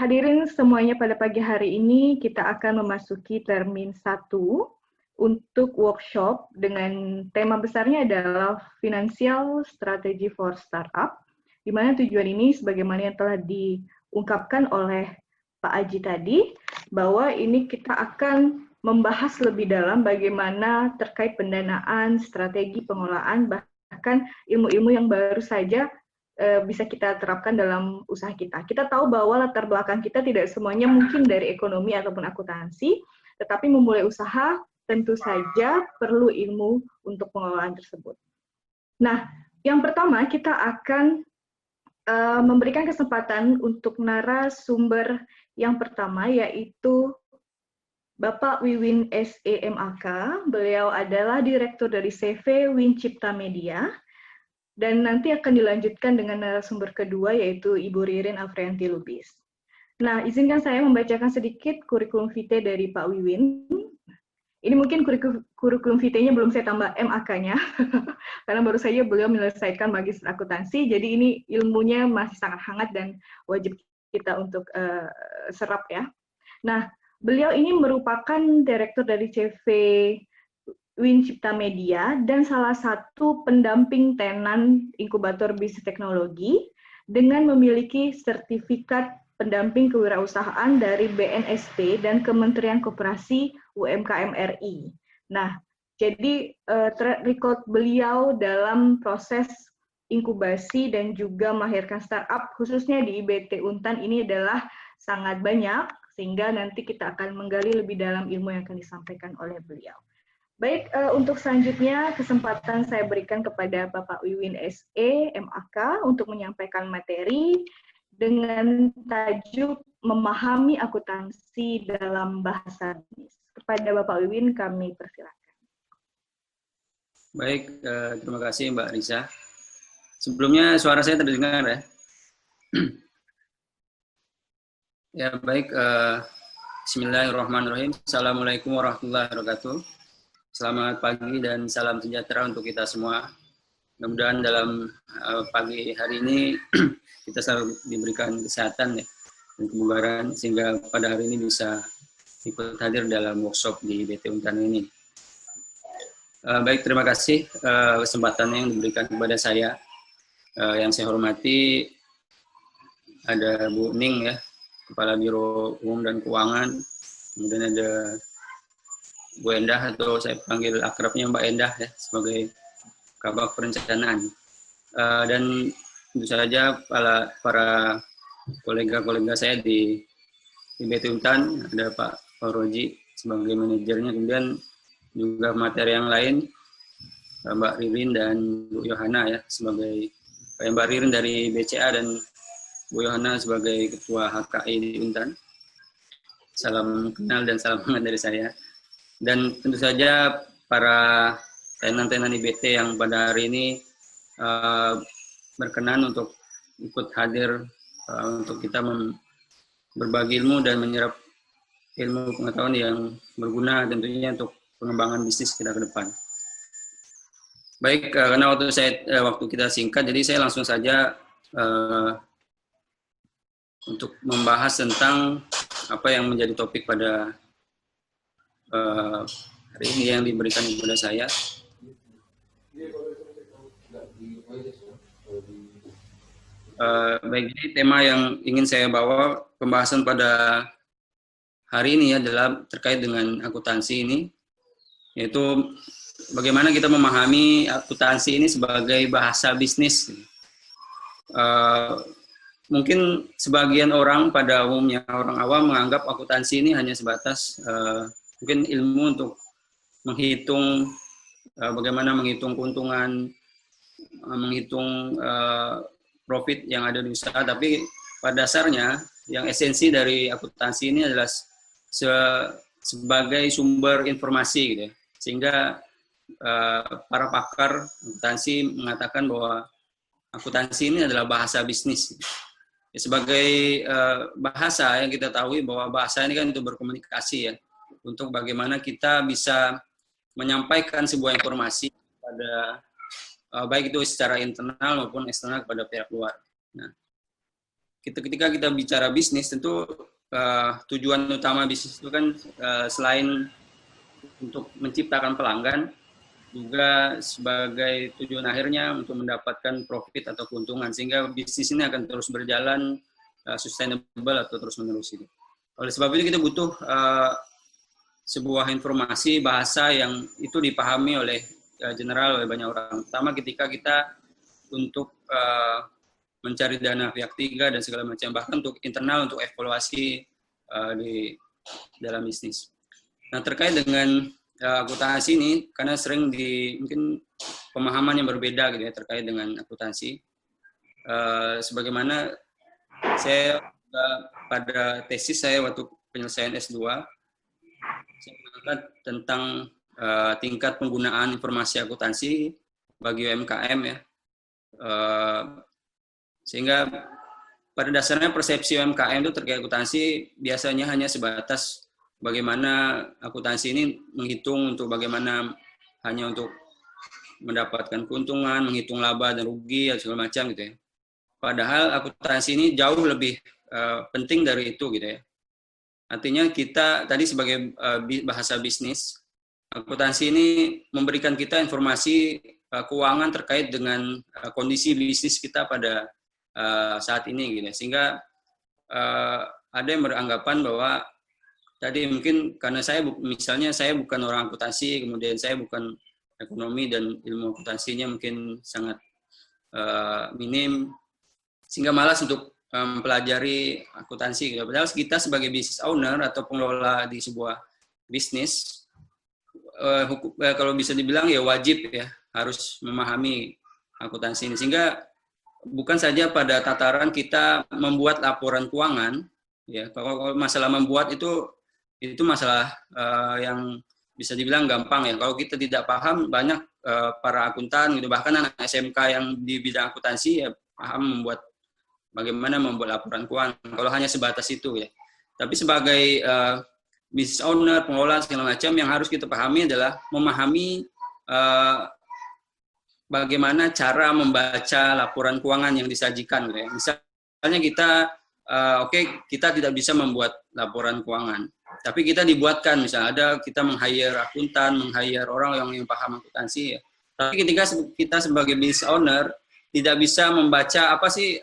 Hadirin semuanya, pada pagi hari ini kita akan memasuki termin 1 untuk workshop dengan tema besarnya adalah Financial Strategy for Startup, di mana tujuan ini sebagaimana yang telah diungkapkan oleh Pak Aji tadi, bahwa ini kita akan membahas lebih dalam bagaimana terkait pendanaan, strategi pengelolaan, bahkan ilmu-ilmu yang baru saja bisa kita terapkan dalam usaha kita. Kita tahu bahwa latar belakang kita tidak semuanya mungkin dari ekonomi ataupun akuntansi, tetapi memulai usaha tentu saja perlu ilmu untuk pengelolaan tersebut. Nah, yang pertama kita akan memberikan kesempatan untuk narasumber yang pertama, yaitu Bapak Wiwin SEMAK. Beliau adalah Direktur dari CV Win Cipta Media. Dan nanti akan dilanjutkan dengan narasumber kedua, yaitu Ibu Ririn Afrianti Lubis. Nah, izinkan saya membacakan sedikit kurikulum vitae dari Pak Wiwin. Ini mungkin kurikulum vitae-nya belum saya tambah MAK-nya, karena baru saja beliau menyelesaikan magister akuntansi, jadi ini ilmunya masih sangat hangat dan wajib kita untuk serap ya. Nah, beliau ini merupakan direktur dari CV Win Cipta Media dan salah satu pendamping tenan inkubator bisnis teknologi dengan memiliki sertifikat pendamping kewirausahaan dari BNSP dan Kementerian Koperasi UMKM RI. Nah, jadi track record beliau dalam proses inkubasi dan juga melahirkan startup khususnya di IBT Untan ini adalah sangat banyak, sehingga nanti kita akan menggali lebih dalam ilmu yang akan disampaikan oleh beliau. Baik, untuk selanjutnya kesempatan saya berikan kepada Bapak Wiwin SE MAK untuk menyampaikan materi dengan tajuk memahami akuntansi dalam bahasa bisnis. Kepada Bapak Wiwin kami persilakan. Baik, terima kasih Mbak Risa. Sebelumnya suara saya terdengar ya? Ya baik, Bismillahirrahmanirrahim. Assalamualaikum warahmatullahi wabarakatuh. Selamat pagi dan salam sejahtera untuk kita semua. Mudah-mudahan dalam pagi hari ini kita selalu diberikan kesehatan ya, dan kebugaran sehingga pada hari ini bisa ikut hadir dalam workshop di BT Untan ini. Baik, terima kasih kesempatan yang diberikan kepada saya. Yang saya hormati ada Bu Ning ya, Kepala Biro Umum dan Keuangan, kemudian ada Bu Endah atau saya panggil akrabnya Mbak Endah ya sebagai Kabak Perencanaan, dan tentu saja para kolega-kolega saya di BT Untan, ada Pak Fauroji sebagai manajernya, kemudian juga materi yang lain Mbak Ririn dan Bu Yohana ya sebagai Mbak Ririn dari BCA dan Bu Yohana sebagai Ketua HKI di Untan. Salam kenal dan salam hangat dari saya. Dan tentu saja para tenan-tenan IBT yang pada hari ini berkenan untuk ikut hadir untuk kita berbagi ilmu dan menyerap ilmu pengetahuan yang berguna tentunya untuk pengembangan bisnis kita ke depan. Baik, karena waktu kita singkat, jadi saya langsung saja untuk membahas tentang apa yang menjadi topik pada hari ini yang diberikan kepada saya. Baik, jadi tema yang ingin saya bawa pembahasan pada hari ini adalah terkait dengan akuntansi ini, yaitu bagaimana kita memahami akuntansi ini sebagai bahasa bisnis. Mungkin sebagian orang pada umumnya, orang awam menganggap akuntansi ini hanya sebatas mungkin ilmu untuk menghitung bagaimana menghitung keuntungan, menghitung profit yang ada di usaha, tapi pada dasarnya yang esensi dari akuntansi ini adalah sebagai sumber informasi gitu ya. Sehingga para pakar akuntansi mengatakan bahwa akuntansi ini adalah bahasa bisnis. Ya, sebagai bahasa yang kita tahu bahwa bahasa ini kan untuk berkomunikasi ya, untuk bagaimana kita bisa menyampaikan sebuah informasi pada baik itu secara internal maupun eksternal kepada pihak luar. Nah, ketika kita bicara bisnis, tentu tujuan utama bisnis itu kan selain untuk menciptakan pelanggan, juga sebagai tujuan akhirnya untuk mendapatkan profit atau keuntungan, sehingga bisnis ini akan terus berjalan sustainable atau terus menerus itu. Oleh sebab itu kita butuh sebuah informasi bahasa yang itu dipahami oleh general oleh banyak orang. Pertama ketika kita untuk mencari dana pihak ketiga dan segala macam, bahkan untuk internal untuk evaluasi di dalam bisnis. Nah, terkait dengan akuntansi ini, karena sering mungkin pemahaman yang berbeda gitu ya terkait dengan akuntansi. Sebagaimana saya pada tesis saya waktu penyelesaian S2, saya mengangkat tentang tingkat penggunaan informasi akuntansi bagi UMKM ya. Sehingga pada dasarnya persepsi UMKM itu terkait akuntansi biasanya hanya sebatas bagaimana akuntansi ini menghitung untuk bagaimana hanya untuk mendapatkan keuntungan, menghitung laba dan rugi, segala macam gitu ya. Padahal akuntansi ini jauh lebih penting dari itu gitu ya. Artinya kita tadi sebagai bahasa bisnis, akuntansi ini memberikan kita informasi keuangan terkait dengan kondisi bisnis kita pada saat ini gitu ya. Sehingga ada yang beranggapan bahwa tadi mungkin karena misalnya saya bukan orang akuntansi, kemudian saya bukan ekonomi dan ilmu akuntansinya mungkin sangat minim, sehingga malas untuk mempelajari akuntansi. Gitu. Padahal kita sebagai business owner atau pengelola di sebuah bisnis, kalau bisa dibilang ya wajib ya harus memahami akuntansi ini. Sehingga bukan saja pada tataran kita membuat laporan keuangan, ya kalau masalah membuat itu masalah yang bisa dibilang gampang ya. Kalau kita tidak paham, banyak para akuntan gitu, bahkan anak SMK yang di bidang akuntansi ya paham bagaimana membuat laporan keuangan. Kalau hanya sebatas itu ya. Tapi sebagai business owner, pengelola segala macam, yang harus kita pahami adalah memahami bagaimana cara membaca laporan keuangan yang disajikan. Gitu ya. Misalnya kita tidak bisa membuat laporan keuangan. Tapi kita dibuatkan, misalnya kita meng-hire akuntan, meng-hire orang yang paham akuntansi ya. Tapi ketika kita sebagai business owner tidak bisa membaca apa sih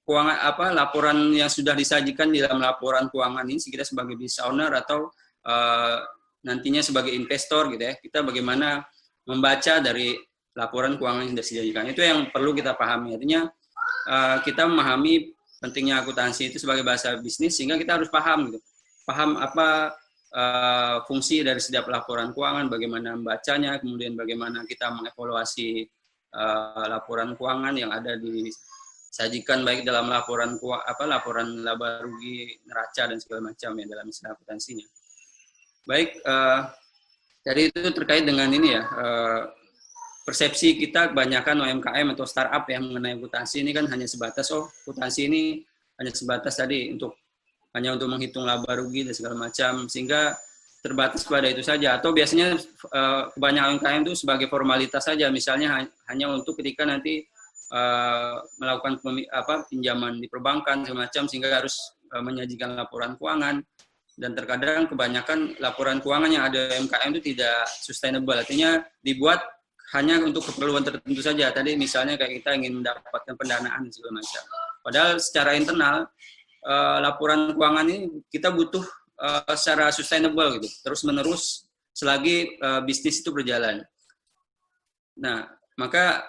keuangan laporan yang sudah disajikan di dalam laporan keuangan ini, kita sebagai business owner atau nantinya sebagai investor gitu ya, kita bagaimana membaca dari laporan keuangan yang sudah disajikan. Itu yang perlu kita pahami. Artinya kita memahami pentingnya akuntansi itu sebagai bahasa bisnis, sehingga kita harus paham gitu. Paham apa fungsi dari setiap laporan keuangan, bagaimana membacanya, kemudian bagaimana kita mengevaluasi laporan keuangan yang ada disajikan baik dalam laporan laba rugi, neraca dan segala macam ya dalam istilah akuntansinya. Baik, jadi itu terkait dengan ini ya, persepsi kita kebanyakan UMKM atau startup yang mengenai akuntansi ini kan hanya sebatas akuntansi ini hanya sebatas tadi hanya untuk menghitung laba rugi dan segala macam, sehingga terbatas pada itu saja. Atau biasanya kebanyakan UMKM itu sebagai formalitas saja, misalnya hanya untuk ketika nanti melakukan pinjaman di perbankan segala macam, sehingga harus menyajikan laporan keuangan. Dan terkadang kebanyakan laporan keuangan yang ada UMKM itu tidak sustainable, artinya dibuat hanya untuk keperluan tertentu saja. Tadi misalnya kayak kita ingin mendapatkan pendanaan segala macam. Padahal secara internal laporan keuangan ini kita butuh secara sustainable gitu, terus menerus selagi bisnis itu berjalan. Nah, maka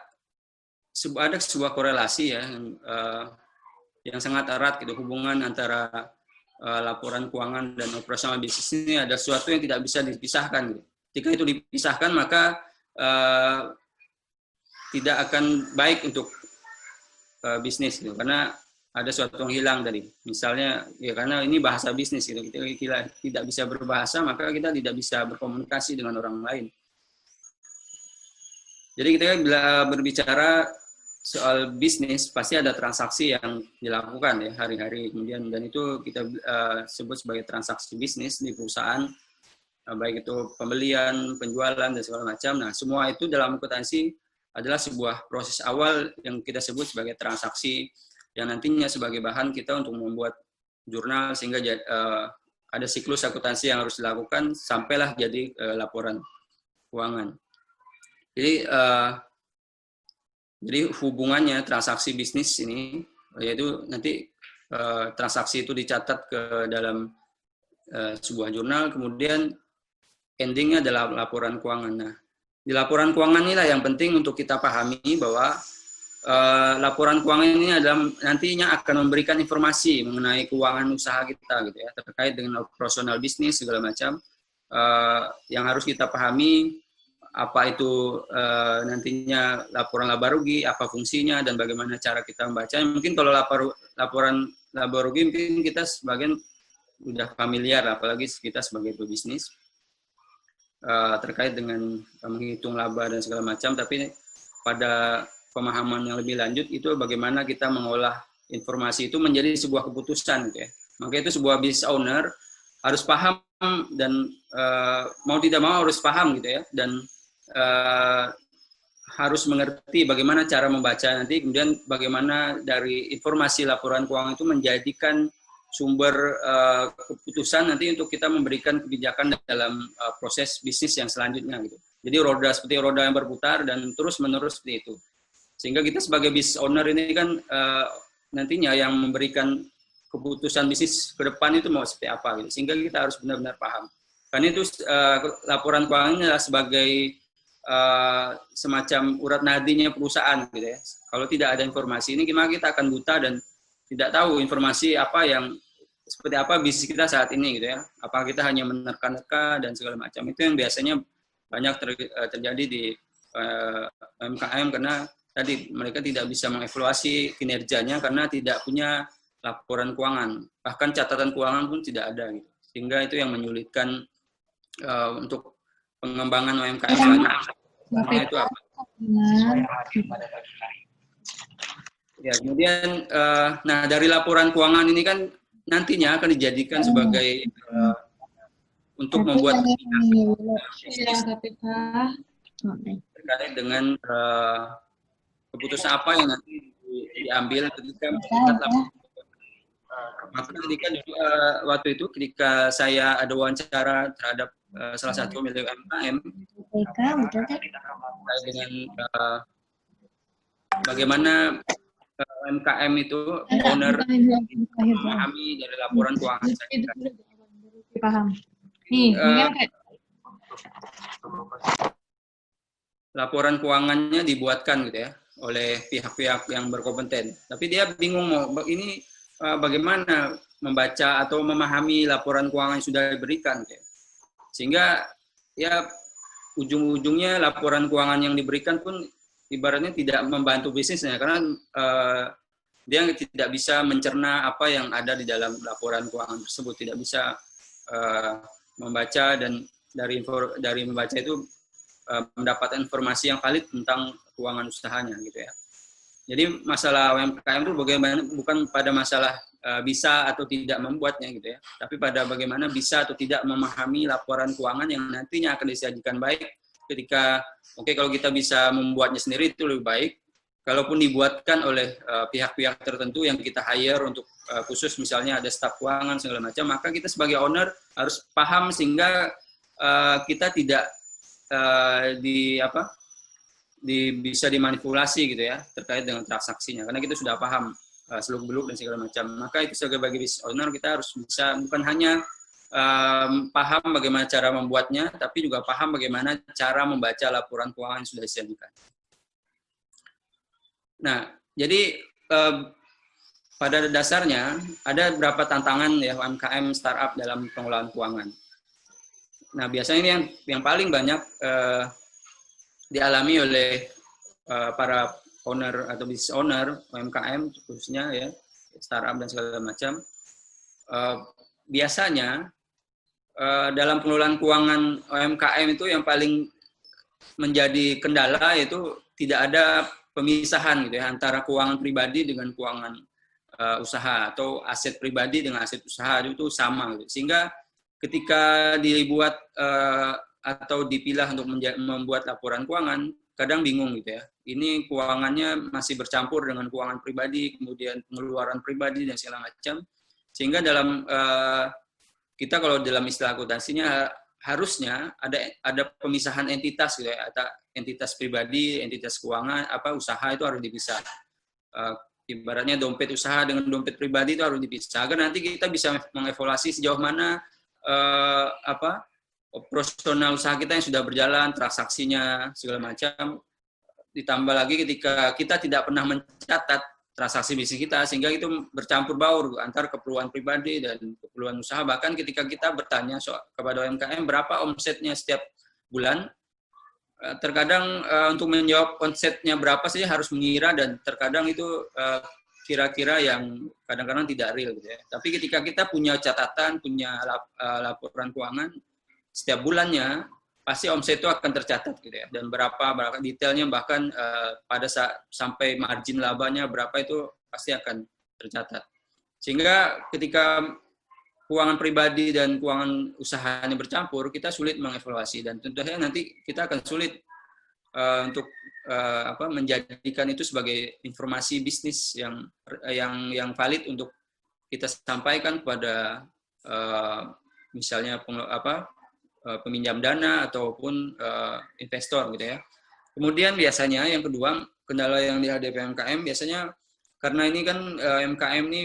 ada sebuah korelasi ya yang sangat erat gitu, hubungan antara laporan keuangan dan operasional bisnis ini ada sesuatu yang tidak bisa dipisahkan gitu. Jika itu dipisahkan maka tidak akan baik untuk bisnis gitu, karena ada sesuatu yang hilang tadi. Misalnya ya karena ini bahasa bisnis gitu. Kita tidak bisa berbahasa, maka kita tidak bisa berkomunikasi dengan orang lain. Jadi kita bila berbicara soal bisnis pasti ada transaksi yang dilakukan ya hari-hari, kemudian dan itu kita sebut sebagai transaksi bisnis di perusahaan, baik itu pembelian, penjualan dan segala macam. Nah, semua itu dalam akuntansi adalah sebuah proses awal yang kita sebut sebagai transaksi yang nantinya sebagai bahan kita untuk membuat jurnal sehingga ada siklus akuntansi yang harus dilakukan sampailah jadi laporan keuangan. Jadi hubungannya transaksi bisnis ini yaitu nanti transaksi itu dicatat ke dalam sebuah jurnal, kemudian endingnya adalah laporan keuangan. Nah, di laporan keuangan inilah yang penting untuk kita pahami bahwa laporan keuangan ini adalah nantinya akan memberikan informasi mengenai keuangan usaha kita gitu ya, terkait dengan operasional bisnis segala macam yang harus kita pahami, apa itu nantinya laporan laba rugi, apa fungsinya dan bagaimana cara kita membacanya. Mungkin kalau laporan laba rugi mungkin kita sebagian sudah familiar, apalagi kita sebagai pebisnis terkait dengan menghitung laba dan segala macam, tapi pada pemahaman yang lebih lanjut itu bagaimana kita mengolah informasi itu menjadi sebuah keputusan gitu ya. Maka itu sebuah business owner harus paham dan mau tidak mau harus paham gitu ya, dan harus mengerti bagaimana cara membaca nanti, kemudian bagaimana dari informasi laporan keuangan itu menjadikan sumber keputusan nanti untuk kita memberikan kebijakan dalam proses bisnis yang selanjutnya gitu. Jadi seperti roda yang berputar dan terus menerus seperti itu. Sehingga kita sebagai business owner ini kan nantinya yang memberikan keputusan bisnis ke depan itu mau seperti apa gitu. Sehingga kita harus benar-benar paham. Karena itu laporan keuangan adalah sebagai semacam urat nadinya perusahaan gitu ya. Kalau tidak ada informasi ini gimana kita akan buta dan tidak tahu informasi apa yang seperti apa bisnis kita saat ini gitu ya. Apakah kita hanya menerka-nerka dan segala macam. Itu yang biasanya banyak terjadi di UMKM karena tadi mereka tidak bisa mengevaluasi kinerjanya karena tidak punya laporan keuangan. Bahkan catatan keuangan pun tidak ada gitu. Sehingga itu yang menyulitkan untuk pengembangan UMKM selanjutnya. Itu apa? Ya, kemudian nah dari laporan keuangan ini kan nantinya akan dijadikan sebagai untuk membuat terkait dengan keputusan apa yang nanti diambil ketika melihat laporan. Maka ketika waktu itu ketika saya ada wawancara terhadap salah satu milik UMKM dengan bagaimana UMKM itu owner memahami dari laporan keuangan saya. Paham. Laporan keuangannya dibuatkan gitu ya oleh pihak-pihak yang berkompeten. Tapi dia bingung mau ini bagaimana membaca atau memahami laporan keuangan yang sudah diberikan gitu ya. Sehingga ya ujung-ujungnya laporan keuangan yang diberikan pun ibaratnya tidak membantu bisnisnya karena dia tidak bisa mencerna apa yang ada di dalam laporan keuangan tersebut, tidak bisa membaca dan dari membaca itu mendapatkan informasi yang valid tentang keuangan usahanya gitu ya. Jadi masalah UMKM itu bagaimana bukan pada masalah bisa atau tidak membuatnya gitu ya, tapi pada bagaimana bisa atau tidak memahami laporan keuangan yang nantinya akan disajikan baik ketika kalau kita bisa membuatnya sendiri itu lebih baik. Kalaupun dibuatkan oleh pihak-pihak tertentu yang kita hire untuk khusus misalnya ada staf keuangan segala macam, maka kita sebagai owner harus paham sehingga kita tidak bisa dimanipulasi gitu ya terkait dengan transaksinya karena kita sudah paham seluk-beluk dan segala macam. Maka itu sebagai business owner kita harus bisa bukan hanya paham bagaimana cara membuatnya, tapi juga paham bagaimana cara membaca laporan keuangan yang sudah disajikan. Nah, jadi pada dasarnya ada beberapa tantangan ya UMKM startup dalam pengelolaan keuangan. Nah, biasanya ini yang paling banyak dialami oleh para owner atau business owner UMKM khususnya ya startup dan segala macam. Biasanya dalam pengelolaan keuangan UMKM itu yang paling menjadi kendala yaitu tidak ada pemisahan gitu ya antara keuangan pribadi dengan keuangan usaha atau aset pribadi dengan aset usaha itu sama gitu. Sehingga ketika dibuat atau dipilah untuk membuat laporan keuangan, kadang bingung gitu ya. Ini keuangannya masih bercampur dengan keuangan pribadi, kemudian pengeluaran pribadi dan segala macam. Sehingga dalam kita kalau dalam istilah akuntansinya harusnya ada pemisahan entitas gitu ya, ada entitas pribadi, entitas keuangan, usaha itu harus dipisah. Ibaratnya dompet usaha dengan dompet pribadi itu harus dipisah. Agar nanti kita bisa mengevaluasi sejauh mana operasional usaha kita yang sudah berjalan, transaksinya segala macam. Ditambah lagi ketika kita tidak pernah mencatat transaksi bisnis kita, sehingga itu bercampur baur antara keperluan pribadi dan keperluan usaha. Bahkan ketika kita bertanya kepada UMKM berapa omsetnya setiap bulan, terkadang untuk menjawab omsetnya berapa saja harus mengira, dan terkadang itu kira-kira yang kadang-kadang tidak real gitu ya. Tapi ketika kita punya catatan, punya laporan keuangan setiap bulannya, pasti omset itu akan tercatat gitu ya, dan berapa detailnya, bahkan pada saat sampai margin labanya berapa itu pasti akan tercatat. Sehingga ketika keuangan pribadi dan keuangan usahanya bercampur, kita sulit mengevaluasi, dan tentunya nanti kita akan sulit untuk menjadikan itu sebagai informasi bisnis yang valid untuk kita sampaikan kepada misalnya peminjam dana ataupun investor gitu ya. Kemudian biasanya yang kedua, kendala yang dihadapi UMKM biasanya karena ini kan UMKM ini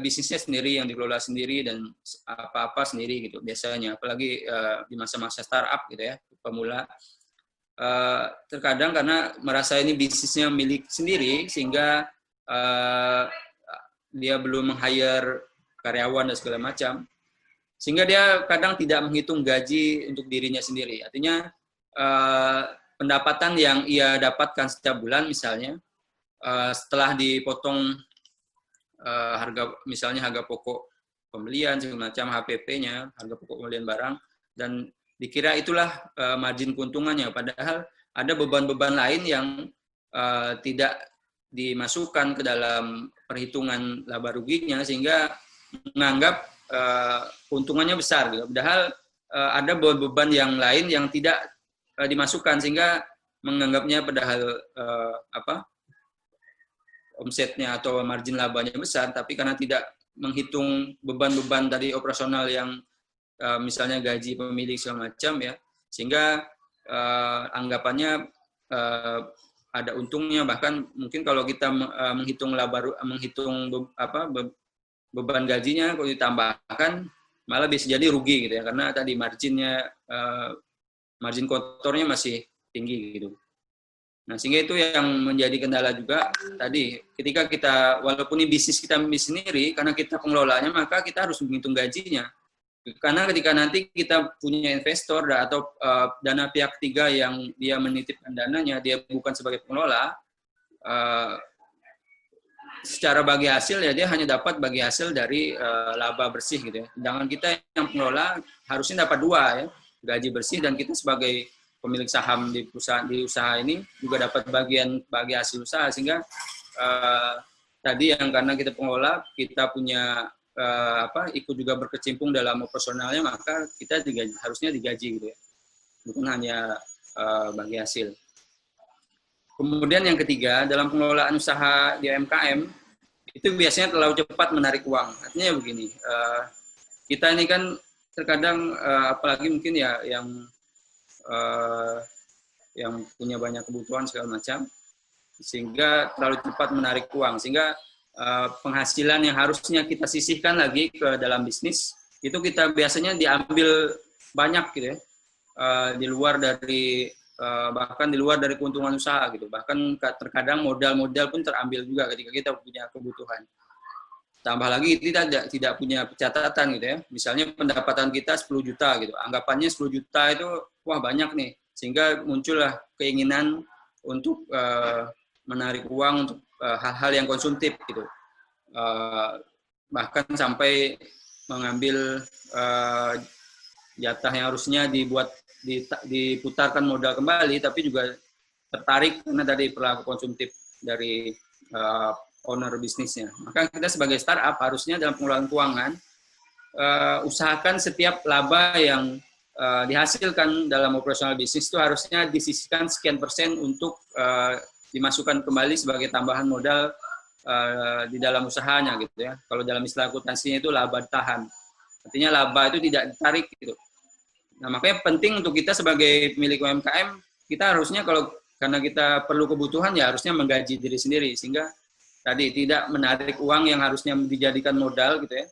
bisnisnya sendiri, yang dikelola sendiri dan apa-apa sendiri gitu biasanya, apalagi di masa-masa startup gitu ya, pemula. Terkadang karena merasa ini bisnisnya milik sendiri, sehingga dia belum meng-hire karyawan dan segala macam, sehingga dia kadang tidak menghitung gaji untuk dirinya sendiri. Artinya pendapatan yang ia dapatkan setiap bulan misalnya, setelah dipotong misalnya harga pokok pembelian segala macam, HPP-nya, harga pokok pembelian barang, dan dikira itulah margin keuntungannya. Padahal ada beban-beban lain yang tidak dimasukkan ke dalam perhitungan laba ruginya, sehingga menganggap keuntungannya besar gitu. Padahal ada beban yang lain yang tidak dimasukkan, sehingga menganggapnya padahal omsetnya atau margin labanya besar, tapi karena tidak menghitung beban-beban tadi operasional yang misalnya gaji pemilik segala macam ya, sehingga anggapannya ada untungnya. Bahkan mungkin kalau kita menghitung beban gajinya, kalau ditambahkan malah bisa jadi rugi gitu ya, karena tadi margin kotornya masih tinggi gitu. Nah, sehingga itu yang menjadi kendala juga tadi, ketika kita, walaupun ini bisnis kita sendiri, karena kita pengelolanya, maka kita harus menghitung gajinya. Karena ketika nanti kita punya investor atau dana pihak ketiga yang dia menitipkan dananya, dia bukan sebagai pengelola, secara bagi hasil ya dia hanya dapat bagi hasil dari laba bersih gitu ya. Sedangkan kita yang pengelola harusnya dapat dua ya, gaji bersih, dan kita sebagai pemilik saham di usaha ini juga dapat bagi hasil usaha. Sehingga tadi yang karena kita pengelola, kita punya ikut juga berkecimpung dalam operasionalnya, maka kita harusnya digaji gitu ya, bukan hanya bagi hasil. Kemudian yang ketiga, dalam pengelolaan usaha di UMKM, itu biasanya terlalu cepat menarik uang. Artinya begini, kita ini kan terkadang, apalagi mungkin ya yang punya banyak kebutuhan segala macam, sehingga terlalu cepat menarik uang. Sehingga penghasilan yang harusnya kita sisihkan lagi ke dalam bisnis, itu kita biasanya diambil banyak gitu ya, di luar dari bahkan di luar dari keuntungan usaha gitu. Bahkan terkadang modal-modal pun terambil juga ketika kita punya kebutuhan. Tambah lagi kita tidak punya catatan gitu ya. Misalnya pendapatan kita 10 juta gitu. Anggapannya 10 juta itu wah banyak nih. Sehingga muncullah keinginan untuk menarik uang untuk hal-hal yang konsumtif gitu. Bahkan sampai mengambil jatah yang harusnya diputarkan modal kembali, tapi juga tertarik karena tadi perilaku konsumtif dari owner bisnisnya. Maka kita sebagai startup harusnya dalam pengelolaan keuangan usahakan setiap laba yang dihasilkan dalam operasional bisnis itu harusnya disisihkan sekian persen untuk dimasukkan kembali sebagai tambahan modal di dalam usahanya gitu ya. Kalau dalam istilah akuntansinya itu laba tahan. Artinya laba itu tidak ditarik gitu. Nah, makanya penting untuk kita sebagai pemilik UMKM, kita harusnya karena kita perlu kebutuhan ya harusnya menggaji diri sendiri sehingga tadi tidak menarik uang yang harusnya dijadikan modal gitu ya.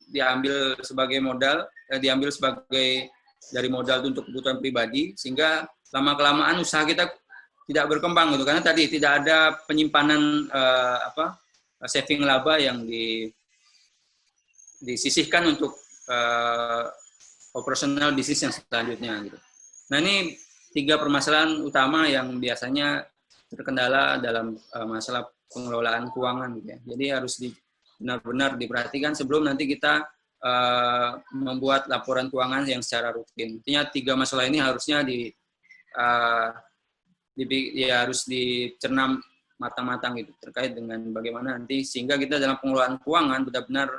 Diambil sebagai modal, diambil sebagai dari modal untuk kebutuhan pribadi sehingga lama-kelamaan usaha kita tidak berkembang gitu karena tadi tidak ada penyimpanan saving laba yang disisihkan untuk operasional bisnis yang selanjutnya gitu. Nah, ini 3 permasalahan utama yang biasanya terkendala dalam masalah pengelolaan keuangan gitu ya. Jadi harus benar-benar diperhatikan sebelum nanti kita membuat laporan keuangan yang secara rutin. Intinya 3 masalah ini harusnya harus dicerna matang-matang gitu terkait dengan bagaimana nanti sehingga kita dalam pengelolaan keuangan benar-benar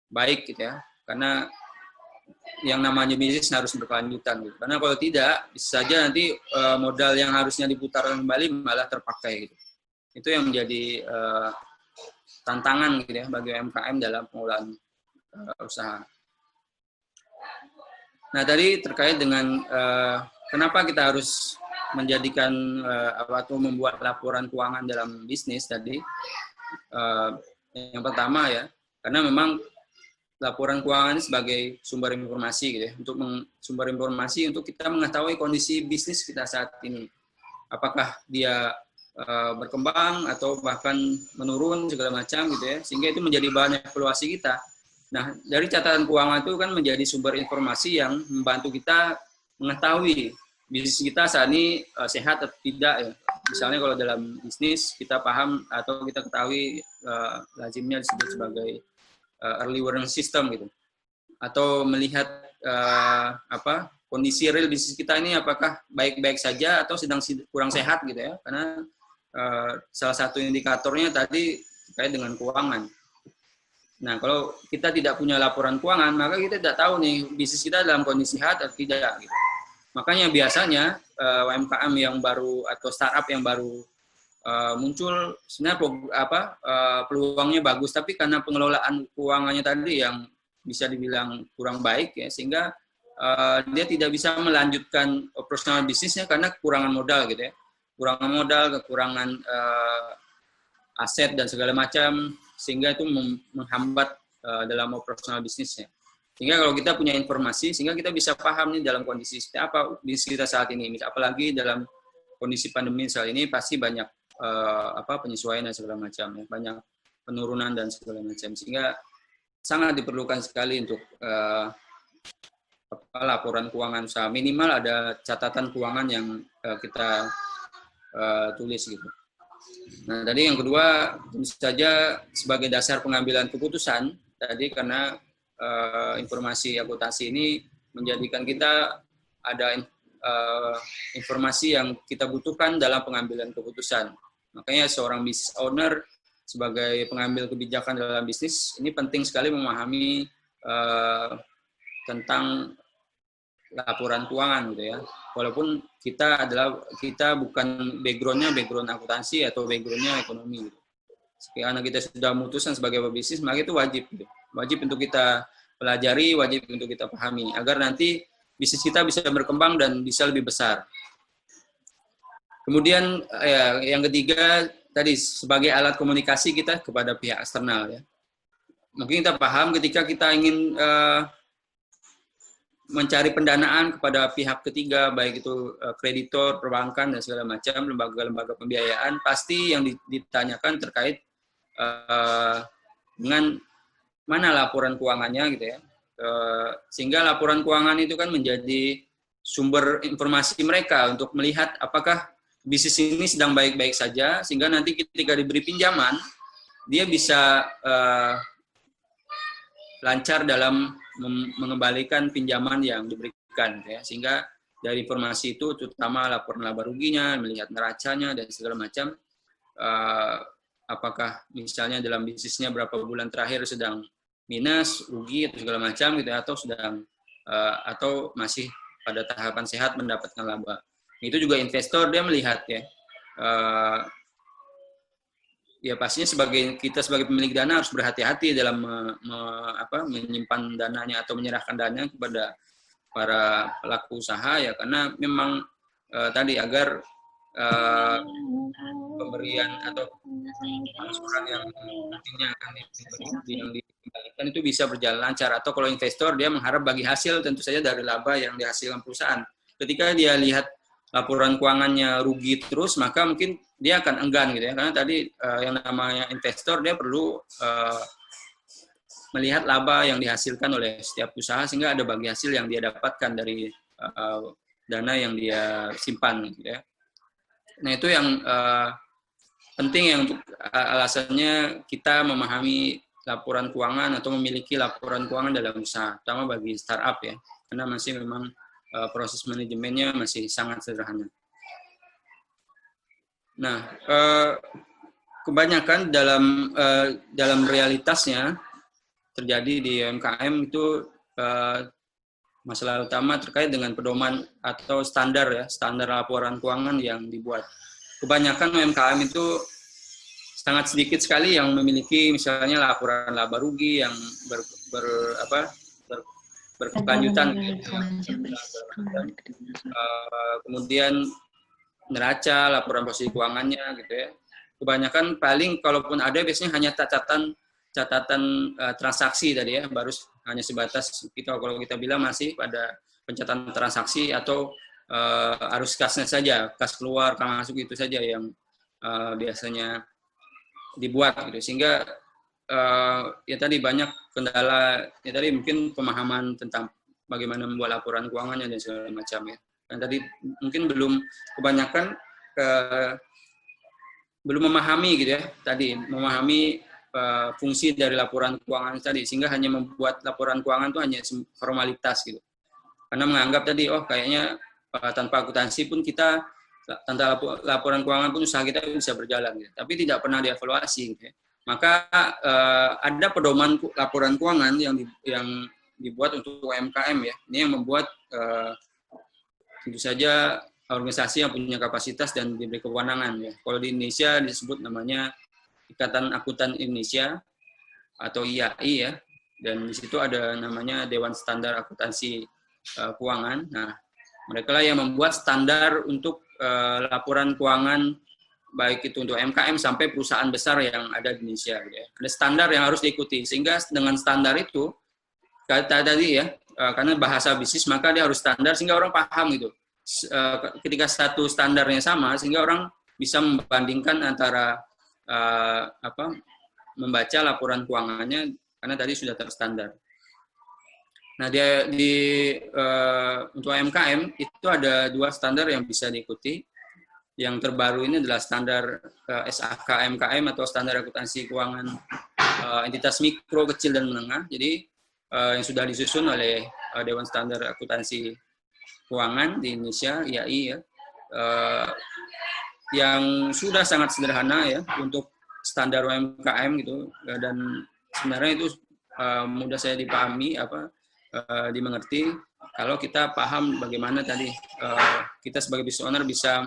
baik gitu ya. Karena yang namanya bisnis harus berkelanjutan gitu. Karena kalau tidak bisa saja nanti modal yang harusnya diputarkan kembali malah terpakai gitu. Itu yang menjadi tantangan gitu ya bagi UMKM dalam pengelolaan usaha. Nah, tadi terkait dengan kenapa kita harus menjadikan atau membuat laporan keuangan dalam bisnis tadi. Yang pertama ya, karena memang laporan keuangan sebagai sumber informasi gitu ya, untuk sumber informasi untuk kita mengetahui kondisi bisnis kita saat ini. Apakah dia berkembang atau bahkan menurun segala macam gitu ya, sehingga itu menjadi bahan evaluasi kita. Nah, dari catatan keuangan itu kan menjadi sumber informasi yang membantu kita mengetahui bisnis kita saat ini sehat atau tidak ya. Misalnya kalau dalam bisnis kita paham atau kita ketahui lazimnya disebut sebagai early warning system gitu, atau melihat kondisi real bisnis kita ini apakah baik-baik saja atau sedang kurang sehat gitu ya, karena salah satu indikatornya tadi terkait dengan keuangan. Nah, kalau kita tidak punya laporan keuangan, maka kita tidak tahu nih bisnis kita dalam kondisi sehat atau tidak gitu. Makanya biasanya UMKM yang baru atau startup yang baru muncul sebenarnya peluangnya bagus, tapi karena pengelolaan keuangannya tadi yang bisa dibilang kurang baik ya, sehingga dia tidak bisa melanjutkan operasional bisnisnya karena kekurangan modal gitu ya, kekurangan modal, kekurangan aset dan segala macam, sehingga itu menghambat dalam operasional bisnisnya. Sehingga kalau kita punya informasi, sehingga kita bisa paham nih dalam kondisi seperti apa bisnis kita saat ini, apalagi dalam kondisi pandemi saat ini pasti banyak penyesuaian dan segala macam ya, banyak penurunan dan segala macam, sehingga sangat diperlukan sekali untuk laporan keuangan usaha, minimal ada catatan keuangan yang kita tulis gitu. Nah, tadi yang kedua tentu saja sebagai dasar pengambilan keputusan tadi, karena informasi akuntansi ini menjadikan kita ada informasi yang kita butuhkan dalam pengambilan keputusan. Makanya seorang business owner sebagai pengambil kebijakan dalam bisnis ini penting sekali memahami tentang laporan keuangan gitu ya. Walaupun kita bukan background akuntansi atau background-nya ekonomi gitu. Karena kita sudah memutuskan sebagai pebisnis, maka itu wajib gitu. Wajib untuk kita pelajari, wajib untuk kita pahami agar nanti bisnis kita bisa berkembang dan bisa lebih besar. Kemudian yang ketiga tadi sebagai alat komunikasi kita kepada pihak eksternal ya. Mungkin kita paham ketika kita ingin mencari pendanaan kepada pihak ketiga, baik itu kreditor, perbankan dan segala macam, lembaga-lembaga pembiayaan, pasti yang ditanyakan terkait dengan mana laporan keuangannya gitu ya. Sehingga laporan keuangan itu kan menjadi sumber informasi mereka untuk melihat apakah bisnis ini sedang baik-baik saja, sehingga nanti ketika diberi pinjaman dia bisa lancar dalam mengembalikan pinjaman yang diberikan ya. Sehingga dari informasi itu terutama laporan laba ruginya, melihat neracanya dan segala macam, apakah misalnya dalam bisnisnya berapa bulan terakhir sedang minus, rugi atau segala macam gitu, atau sedang atau masih pada tahapan sehat mendapatkan laba. Itu juga investor dia melihat ya. Ya pastinya kita sebagai pemilik dana harus berhati-hati dalam menyimpan dananya atau menyerahkan dananya kepada para pelaku usaha ya, karena memang tadi agar pemberian atau angsuran yang nantinya akan dikembalikan itu bisa berjalan lancar, atau kalau investor dia mengharap bagi hasil tentu saja dari laba yang dihasilkan perusahaan. Ketika dia lihat laporan keuangannya rugi terus, maka mungkin dia akan enggan gitu ya, karena tadi yang namanya investor dia perlu melihat laba yang dihasilkan oleh setiap usaha sehingga ada bagi hasil yang dia dapatkan dari dana yang dia simpan gitu ya. Nah itu yang penting ya, untuk alasannya kita memahami laporan keuangan atau memiliki laporan keuangan dalam usaha, terutama bagi startup ya, karena masih memang proses manajemennya masih sangat sederhana. Nah, kebanyakan dalam realitasnya terjadi di UMKM itu masalah utama terkait dengan pedoman atau standar laporan keuangan yang dibuat. Kebanyakan UMKM itu sangat sedikit sekali yang memiliki misalnya laporan laba rugi yang berkelanjutan, kemudian neraca, laporan posisi keuangannya gitu ya. Kebanyakan paling kalaupun ada biasanya hanya catatan transaksi tadi ya, baru hanya sebatas kalau kita bilang masih pada pencatatan transaksi atau arus kasnya saja, kas keluar, kas masuk itu saja yang biasanya dibuat gitu, sehingga ya tadi banyak kendala ya tadi mungkin pemahaman tentang bagaimana membuat laporan keuangannya dan segala macam ya. Dan tadi mungkin kebanyakan belum memahami gitu ya, tadi memahami fungsi dari laporan keuangan tadi, sehingga hanya membuat laporan keuangan itu hanya formalitas gitu. Karena menganggap tadi kayaknya tanpa akuntansi pun kita, tanpa laporan keuangan pun usaha kita bisa berjalan gitu. Tapi tidak pernah dievaluasi gitu ya. Maka ada pedoman laporan keuangan yang dibuat untuk UMKM ya. Ini yang membuat tentu saja organisasi yang punya kapasitas dan diberi kewenangan ya. Kalau di Indonesia disebut namanya Ikatan Akuntan Indonesia atau IAI ya. Dan di situ ada namanya Dewan Standar Akuntansi Keuangan. Nah, mereka lah yang membuat standar untuk laporan keuangan, baik itu untuk UMKM sampai perusahaan besar yang ada di Indonesia. Gitu ya. Ada standar yang harus diikuti, sehingga dengan standar itu, tadi ya, karena bahasa bisnis maka dia harus standar sehingga orang paham gitu. Ketika satu standarnya sama, sehingga orang bisa membandingkan antara membaca laporan keuangannya karena tadi sudah terstandar. Nah, untuk UMKM itu ada 2 standar yang bisa diikuti. Yang terbaru ini adalah standar SAK MKM atau standar akuntansi keuangan entitas mikro, kecil, dan menengah. Jadi yang sudah disusun oleh Dewan Standar Akuntansi Keuangan di Indonesia, IAI ya, yang sudah sangat sederhana ya untuk standar UMKM gitu, dan sebenarnya itu mudah saya dipahami, dimengerti kalau kita paham bagaimana tadi kita sebagai business owner bisa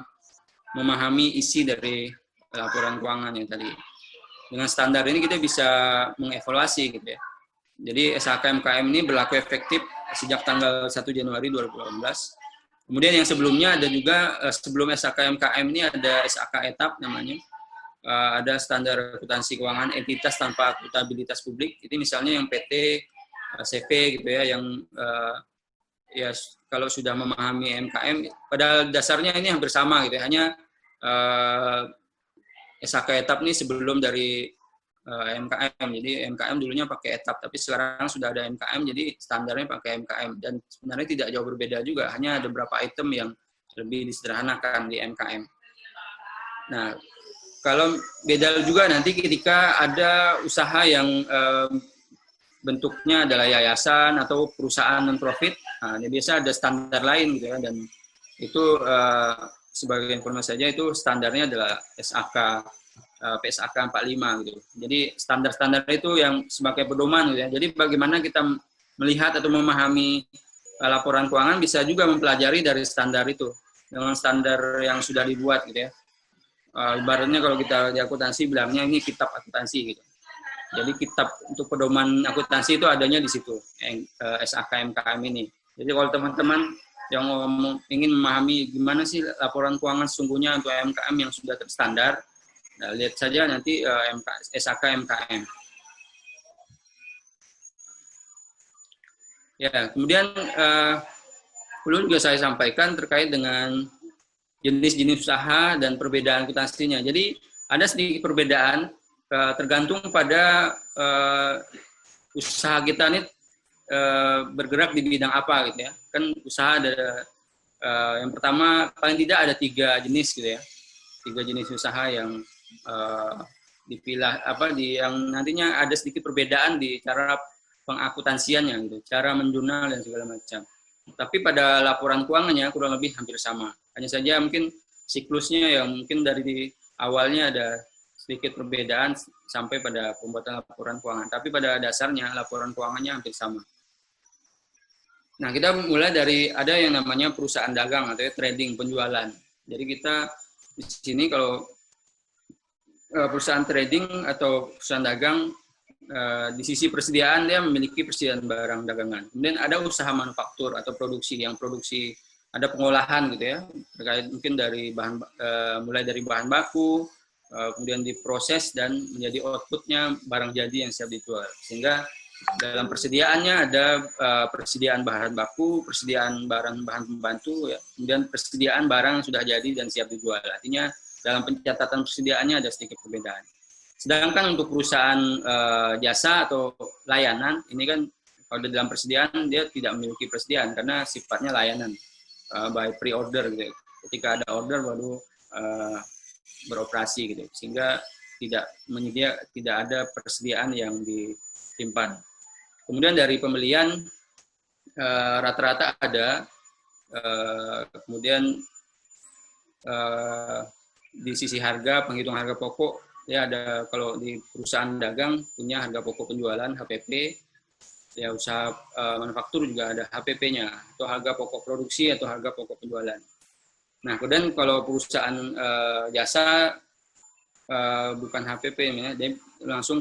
memahami isi dari laporan keuangan yang tadi. Dengan standar ini kita bisa mengevaluasi gitu ya. Jadi SHK MKM ini berlaku efektif sejak tanggal 1 Januari 2018. Kemudian yang sebelumnya ada juga, sebelum SHK MKM ini ada SHK etap namanya. Ada standar akuntansi keuangan entitas tanpa akuntabilitas publik. Itu misalnya yang PT, CV gitu ya, yang ya kalau sudah memahami MKM, pada dasarnya ini hampir sama gitu ya, hanya SHK etap ini sebelum dari MKM. Jadi MKM dulunya pakai etap, tapi sekarang sudah ada MKM, jadi standarnya pakai MKM. Dan sebenarnya tidak jauh berbeda juga, hanya ada beberapa item yang lebih disederhanakan di MKM. Nah, kalau beda juga nanti ketika ada usaha yang bentuknya adalah yayasan atau perusahaan non-profit, nah, ini biasa ada standar lain gitu ya, dan itu sebagai informasi saja itu standarnya adalah SAK, PSAK 45 gitu. Jadi standar-standar itu yang sebagai pedoman gitu ya. Jadi bagaimana kita melihat atau memahami laporan keuangan bisa juga mempelajari dari standar itu, dengan standar yang sudah dibuat gitu ya. Ibaratnya kalau kita di akuntansi bilangnya ini kitab akuntansi gitu. Jadi kitab untuk pedoman akuntansi itu adanya di situ, SAKMKM ini. Jadi kalau teman-teman yang ingin memahami gimana sih laporan keuangan sesungguhnya untuk MKM yang sudah terstandar, nah, lihat saja nanti SAKMKM. Ya, kemudian perlu juga saya sampaikan terkait dengan jenis-jenis usaha dan perbedaan akuntansinya. Jadi ada sedikit perbedaan tergantung pada usaha kita ini bergerak di bidang apa gitu ya. Kan usaha ada yang pertama paling tidak ada 3 jenis gitu ya. 3 jenis usaha yang dipilah yang nantinya ada sedikit perbedaan di cara pengakuntansiannya gitu, cara menjurnal dan segala macam. Tapi pada laporan keuangannya kurang lebih hampir sama. Hanya saja mungkin siklusnya yang mungkin dari awalnya ada sedikit perbedaan sampai pada pembuatan laporan keuangan. Tapi pada dasarnya laporan keuangannya hampir sama. Nah, kita mulai dari ada yang namanya perusahaan dagang atau trading, penjualan. Jadi kita di sini kalau perusahaan trading atau perusahaan dagang, di sisi persediaan dia memiliki persediaan barang dagangan. Kemudian ada usaha manufaktur atau produksi, yang produksi ada pengolahan gitu ya, terkait mungkin dari mulai dari bahan baku, kemudian diproses dan menjadi outputnya barang jadi yang siap dijual. Sehingga dalam persediaannya ada persediaan bahan baku, persediaan bahan pembantu, ya, kemudian persediaan barang yang sudah jadi dan siap dijual. Artinya dalam pencatatan persediaannya ada sedikit perbedaan. Sedangkan untuk perusahaan jasa atau layanan, ini kan kalau dalam persediaan dia tidak memiliki persediaan karena sifatnya layanan by pre-order gitu. Ketika ada order baru beroperasi gitu, sehingga tidak ada persediaan yang disimpan. Kemudian dari pembelian rata-rata ada, kemudian di sisi harga, penghitung harga pokok, ya ada kalau di perusahaan dagang punya harga pokok penjualan HPP, ya usaha manufaktur juga ada HPP-nya, atau harga pokok produksi atau harga pokok penjualan. Nah, kemudian kalau perusahaan jasa bukan HPP, ya, dia langsung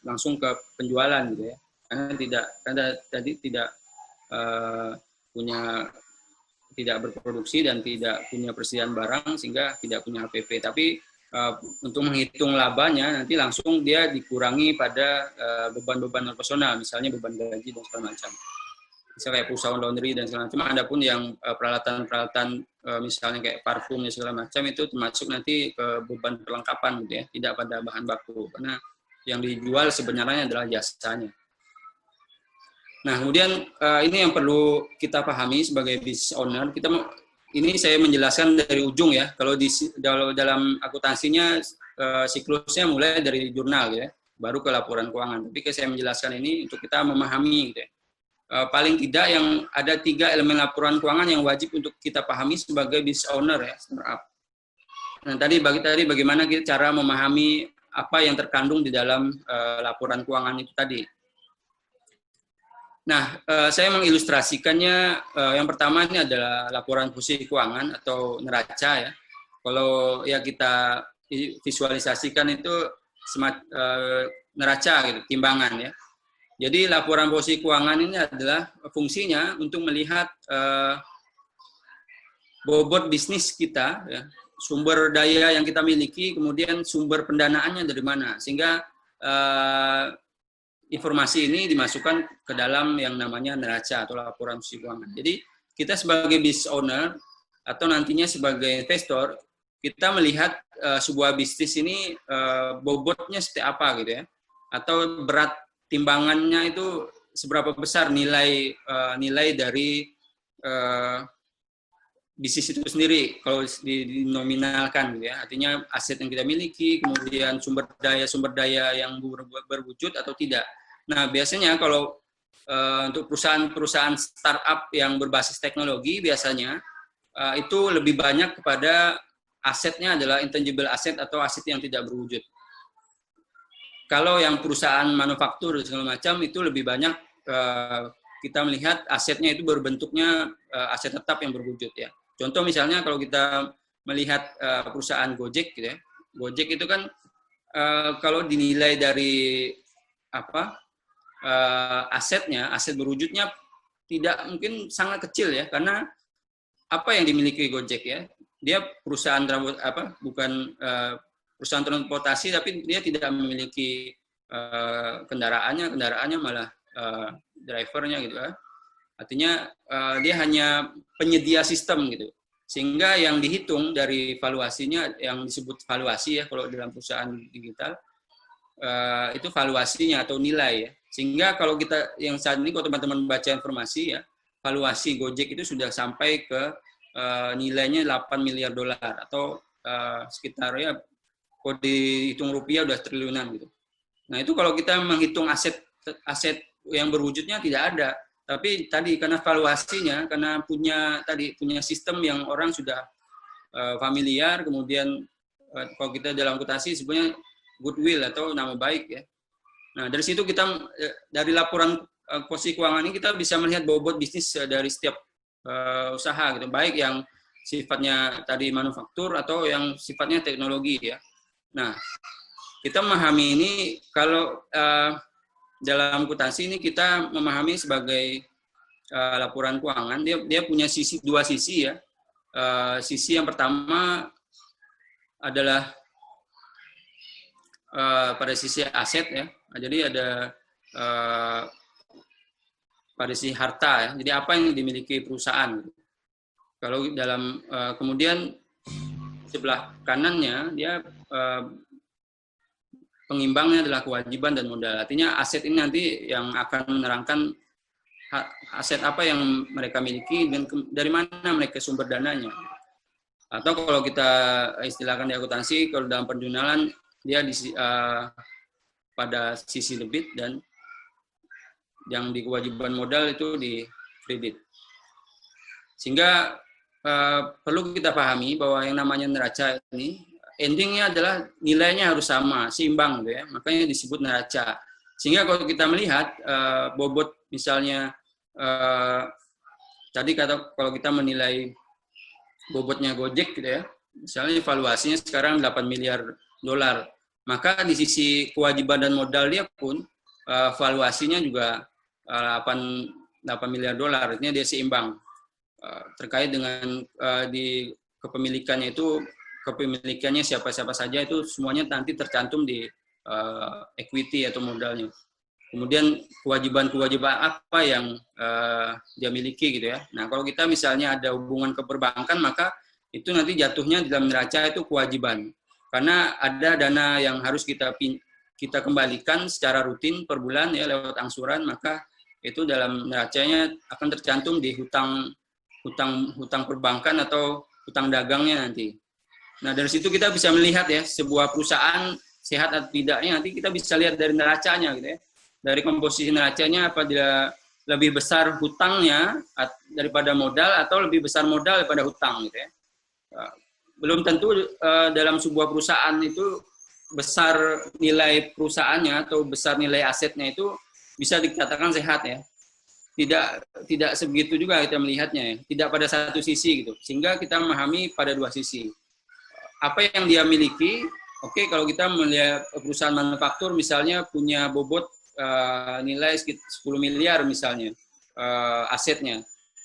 langsung ke penjualan gitu ya, karena tadi tidak berproduksi dan tidak punya persediaan barang sehingga tidak punya HPP. Tapi untuk menghitung labanya nanti langsung dia dikurangi pada beban-beban operasional, misalnya beban gaji dan segala macam. Misalnya kayak perusahaan laundry dan segala macam. Ada pun yang peralatan-peralatan misalnya kayak parfum dan segala macam itu termasuk nanti ke beban perlengkapan gitu ya, tidak pada bahan baku karena yang dijual sebenarnya adalah jasanya. Nah, kemudian ini yang perlu kita pahami sebagai business owner. Ini saya menjelaskan dari ujung ya. Kalau dalam akuntansinya siklusnya mulai dari jurnal ya, baru ke laporan keuangan. Tapi saya menjelaskan ini untuk kita memahami gitu ya. Paling tidak yang ada 3 elemen laporan keuangan yang wajib untuk kita pahami sebagai business owner ya, startup. Nah, tadi bagaimana kita cara memahami apa yang terkandung di dalam laporan keuangan itu tadi. Nah, saya mengilustrasikannya, yang pertama ini adalah laporan posisi keuangan atau neraca ya. Kalau ya kita visualisasikan itu neraca gitu, timbangan ya. Jadi laporan posisi keuangan ini adalah fungsinya untuk melihat bobot bisnis kita, ya, sumber daya yang kita miliki, kemudian sumber pendanaannya dari mana, sehingga informasi ini dimasukkan ke dalam yang namanya neraca atau laporan posisi keuangan. Jadi kita sebagai business owner atau nantinya sebagai investor, kita melihat sebuah bisnis ini bobotnya seperti apa gitu ya, atau berat timbangannya itu seberapa besar nilai dari bisnis itu sendiri kalau dinominalkan gitu ya, artinya aset yang kita miliki, kemudian sumber daya yang berwujud atau tidak. Nah, biasanya kalau untuk perusahaan startup yang berbasis teknologi biasanya itu lebih banyak kepada asetnya adalah intangible asset atau aset yang tidak berwujud. Kalau yang perusahaan manufaktur dan segala macam itu lebih banyak kita melihat asetnya itu berbentuknya aset tetap yang berwujud ya. Contoh misalnya kalau kita melihat perusahaan Gojek gitu ya. Gojek itu kan kalau dinilai dari asetnya, aset berwujudnya tidak mungkin sangat kecil ya, karena apa yang dimiliki Gojek ya, dia perusahaan bukan perusahaan transportasi, tapi dia tidak memiliki kendaraannya malah drivernya gitu ya. Artinya dia hanya penyedia sistem gitu. Sehingga yang dihitung dari valuasinya, yang disebut valuasi ya kalau dalam perusahaan digital, itu valuasinya atau nilai ya. Sehingga kalau kita yang saat ini kalau teman-teman baca informasi ya, valuasi Gojek itu sudah sampai ke nilainya 8 miliar dolar atau sekitar ya kalau dihitung rupiah udah triliunan gitu. Nah, itu kalau kita menghitung aset yang berwujudnya tidak ada. Tapi tadi karena valuasinya, karena punya sistem yang orang sudah familiar, kemudian kalau kita dalam akuntansi sebenarnya goodwill atau nama baik ya. Nah, dari situ kita dari laporan posisi keuangan ini kita bisa melihat bobot bisnis dari setiap usaha gitu, baik yang sifatnya tadi manufaktur atau yang sifatnya teknologi ya. Nah, kita memahami ini kalau dalam akuntansi ini kita memahami sebagai laporan keuangan, dia punya dua sisi ya. Sisi yang pertama adalah pada sisi aset ya. Jadi ada pada sisi harta ya. Jadi apa yang dimiliki perusahaan. Kalau dalam kemudian sebelah kanannya dia pengimbangnya adalah kewajiban dan modal. Artinya aset ini nanti yang akan menerangkan aset apa yang mereka miliki dan dari mana mereka sumber dananya. Atau kalau kita istilahkan di akuntansi, kalau dalam penjualan dia pada sisi debit dan yang di kewajiban modal itu di kredit. Sehingga perlu kita pahami bahwa yang namanya neraca ini endingnya adalah nilainya harus sama, seimbang gitu ya. Makanya disebut neraca. Sehingga kalau kita melihat bobot misalnya tadi kalau kita menilai bobotnya Gojek gitu ya. Misalnya valuasinya sekarang 8 miliar dolar. Maka di sisi kewajiban dan modal dia pun valuasinya juga 8 miliar dolar. Artinya dia seimbang. Terkait dengan di kepemilikannya itu, kepemilikannya siapa-siapa saja itu semuanya nanti tercantum di equity atau modalnya. Kemudian kewajiban-kewajiban apa yang dia miliki gitu ya. Nah, kalau kita misalnya ada hubungan ke perbankan, maka itu nanti jatuhnya dalam neraca itu kewajiban. Karena ada dana yang harus kita kembalikan secara rutin per bulan ya lewat angsuran, maka itu dalam neracanya akan tercantum di hutang perbankan atau hutang dagangnya nanti. Nah, dari situ kita bisa melihat ya sebuah perusahaan sehat atau tidaknya nanti kita bisa lihat dari neracanya gitu ya. Dari komposisi neracanya apabila lebih besar hutangnya daripada modal atau lebih besar modal daripada hutang gitu ya. Belum tentu dalam sebuah perusahaan itu besar nilai perusahaannya atau besar nilai asetnya itu bisa dikatakan sehat ya. Tidak sebegitu juga kita melihatnya ya. Tidak pada satu sisi gitu. Sehingga kita memahami pada dua sisi. Apa yang dia miliki, oke, kalau kita melihat perusahaan manufaktur misalnya punya bobot nilai 10 miliar misalnya asetnya.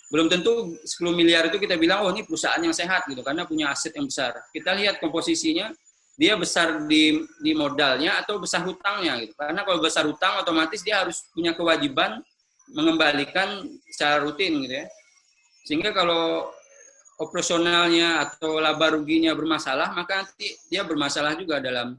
Belum tentu 10 miliar itu kita bilang, oh ini perusahaan yang sehat gitu, karena punya aset yang besar. Kita lihat komposisinya, dia besar di modalnya atau besar hutangnya gitu. Karena kalau besar hutang otomatis dia harus punya kewajiban mengembalikan secara rutin gitu ya. Sehingga kalau operasionalnya atau laba ruginya bermasalah, maka nanti dia bermasalah juga dalam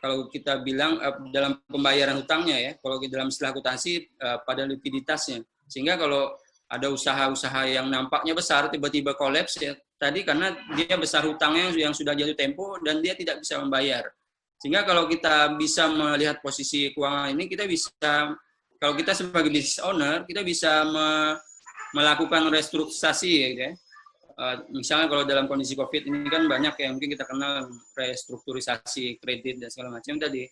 kalau kita bilang dalam pembayaran hutangnya ya, kalau dalam istilah akuntansi pada likuiditasnya. Sehingga kalau ada usaha-usaha yang nampaknya besar tiba-tiba kolaps ya tadi karena dia besar hutangnya yang sudah jatuh tempo dan dia tidak bisa membayar. Sehingga kalau kita bisa melihat posisi keuangan ini, kita bisa, kalau kita sebagai business owner, kita bisa melakukan restrukturisasi gitu ya. Misalnya kalau dalam kondisi COVID ini kan banyak yang mungkin kita kenal restrukturisasi kredit dan segala macam tadi.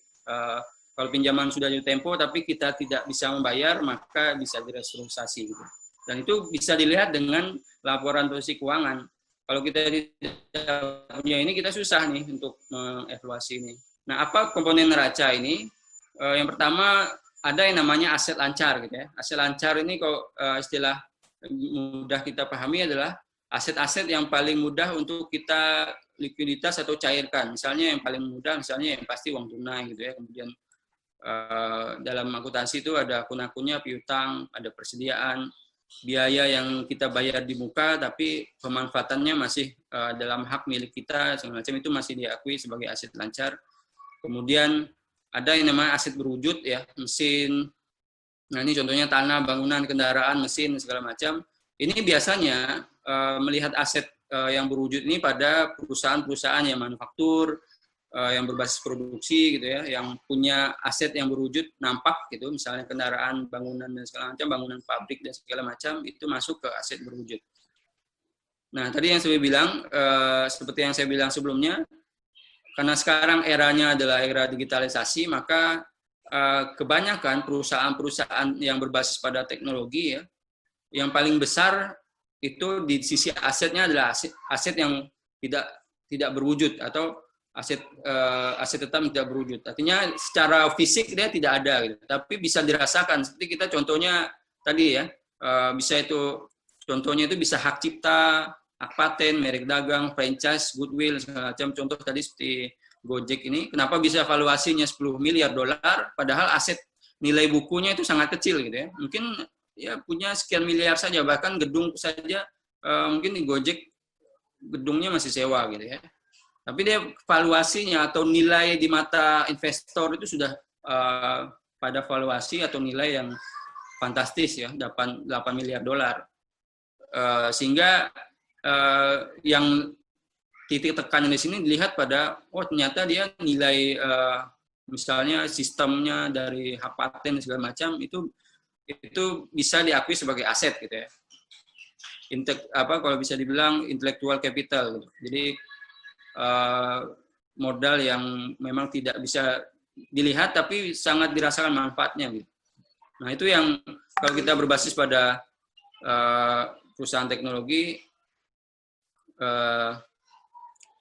Kalau pinjaman sudah jatuh tempo tapi kita tidak bisa membayar, maka bisa direstrukturisasi gitu. Dan itu bisa dilihat dengan laporan posisi keuangan. Kalau kita tidak punya ini, kita susah nih untuk mengevaluasi ini. Nah, apa komponen neraca ini? Yang pertama ada yang namanya aset lancar gitu ya. Aset lancar ini kok istilah mudah kita pahami adalah aset-aset yang paling mudah untuk kita likuiditas atau cairkan. Misalnya yang paling mudah, misalnya yang pasti uang tunai gitu ya. Kemudian dalam akuntansi itu ada akun-akunnya, piutang, ada persediaan, biaya yang kita bayar di muka, tapi pemanfaatannya masih dalam hak milik kita, semacam itu masih diakui sebagai aset lancar. Kemudian ada yang namanya aset berwujud ya, mesin. Nah ini contohnya tanah, bangunan, kendaraan, mesin, segala macam. Ini biasanya melihat aset yang berwujud ini pada perusahaan-perusahaan yang manufaktur, yang berbasis produksi gitu ya, yang punya aset yang berwujud nampak gitu, misalnya kendaraan, bangunan dan segala macam, bangunan pabrik dan segala macam, itu masuk ke aset berwujud. Nah tadi yang saya bilang, seperti yang saya bilang sebelumnya, karena sekarang eranya adalah era digitalisasi, maka kebanyakan perusahaan-perusahaan yang berbasis pada teknologi ya, yang paling besar itu di sisi asetnya adalah aset yang tidak berwujud atau aset tetap tidak berwujud. Artinya secara fisik dia tidak ada gitu, tapi bisa dirasakan. Seperti kita contohnya tadi ya, bisa itu contohnya itu bisa hak cipta, hak paten, merek dagang, franchise, goodwill segala macam. Contoh tadi seperti Gojek ini, kenapa bisa valuasinya 10 miliar dolar padahal aset nilai bukunya itu sangat kecil gitu ya. Mungkin ya punya sekian miliar saja, bahkan gedung saja mungkin di Gojek gedungnya masih sewa gitu ya. Tapi dia valuasinya atau nilai di mata investor itu sudah pada valuasi atau nilai yang fantastis ya, 8 miliar dolar. Sehingga yang titik tekannya di sini dilihat pada, oh ternyata dia nilai misalnya sistemnya dari hak paten segala macam itu bisa diakui sebagai aset gitu ya. Kalau bisa dibilang intellectual capital gitu. Jadi modal yang memang tidak bisa dilihat tapi sangat dirasakan manfaatnya gitu. Nah itu yang kalau kita berbasis pada perusahaan teknologi,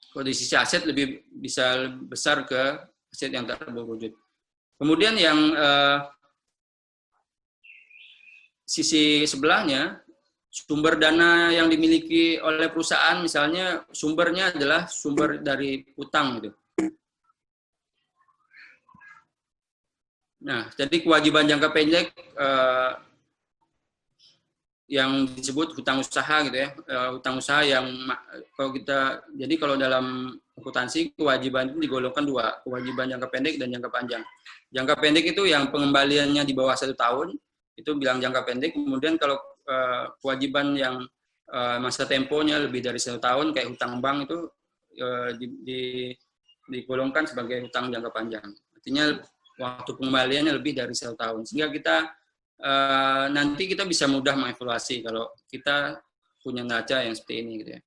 kalau di sisi aset lebih bisa besar ke aset yang tak berwujud. Kemudian yang sisi sebelahnya, sumber dana yang dimiliki oleh perusahaan, misalnya sumbernya adalah sumber dari utang gitu. Nah, jadi kewajiban jangka pendek yang disebut hutang usaha gitu ya, hutang usaha yang kalau dalam akuntansi kewajiban itu digolongkan dua, kewajiban jangka pendek dan jangka panjang. Jangka pendek itu yang pengembaliannya di bawah 1 tahun, itu bilang jangka pendek. Kemudian kalau kewajiban yang masa temponya lebih dari 1 tahun kayak hutang bank itu digolongkan sebagai hutang jangka panjang. Artinya waktu pengembaliannya lebih dari 1 tahun. Sehingga kita nanti kita bisa mudah mengevaluasi kalau kita punya neraca yang seperti ini gitu ya.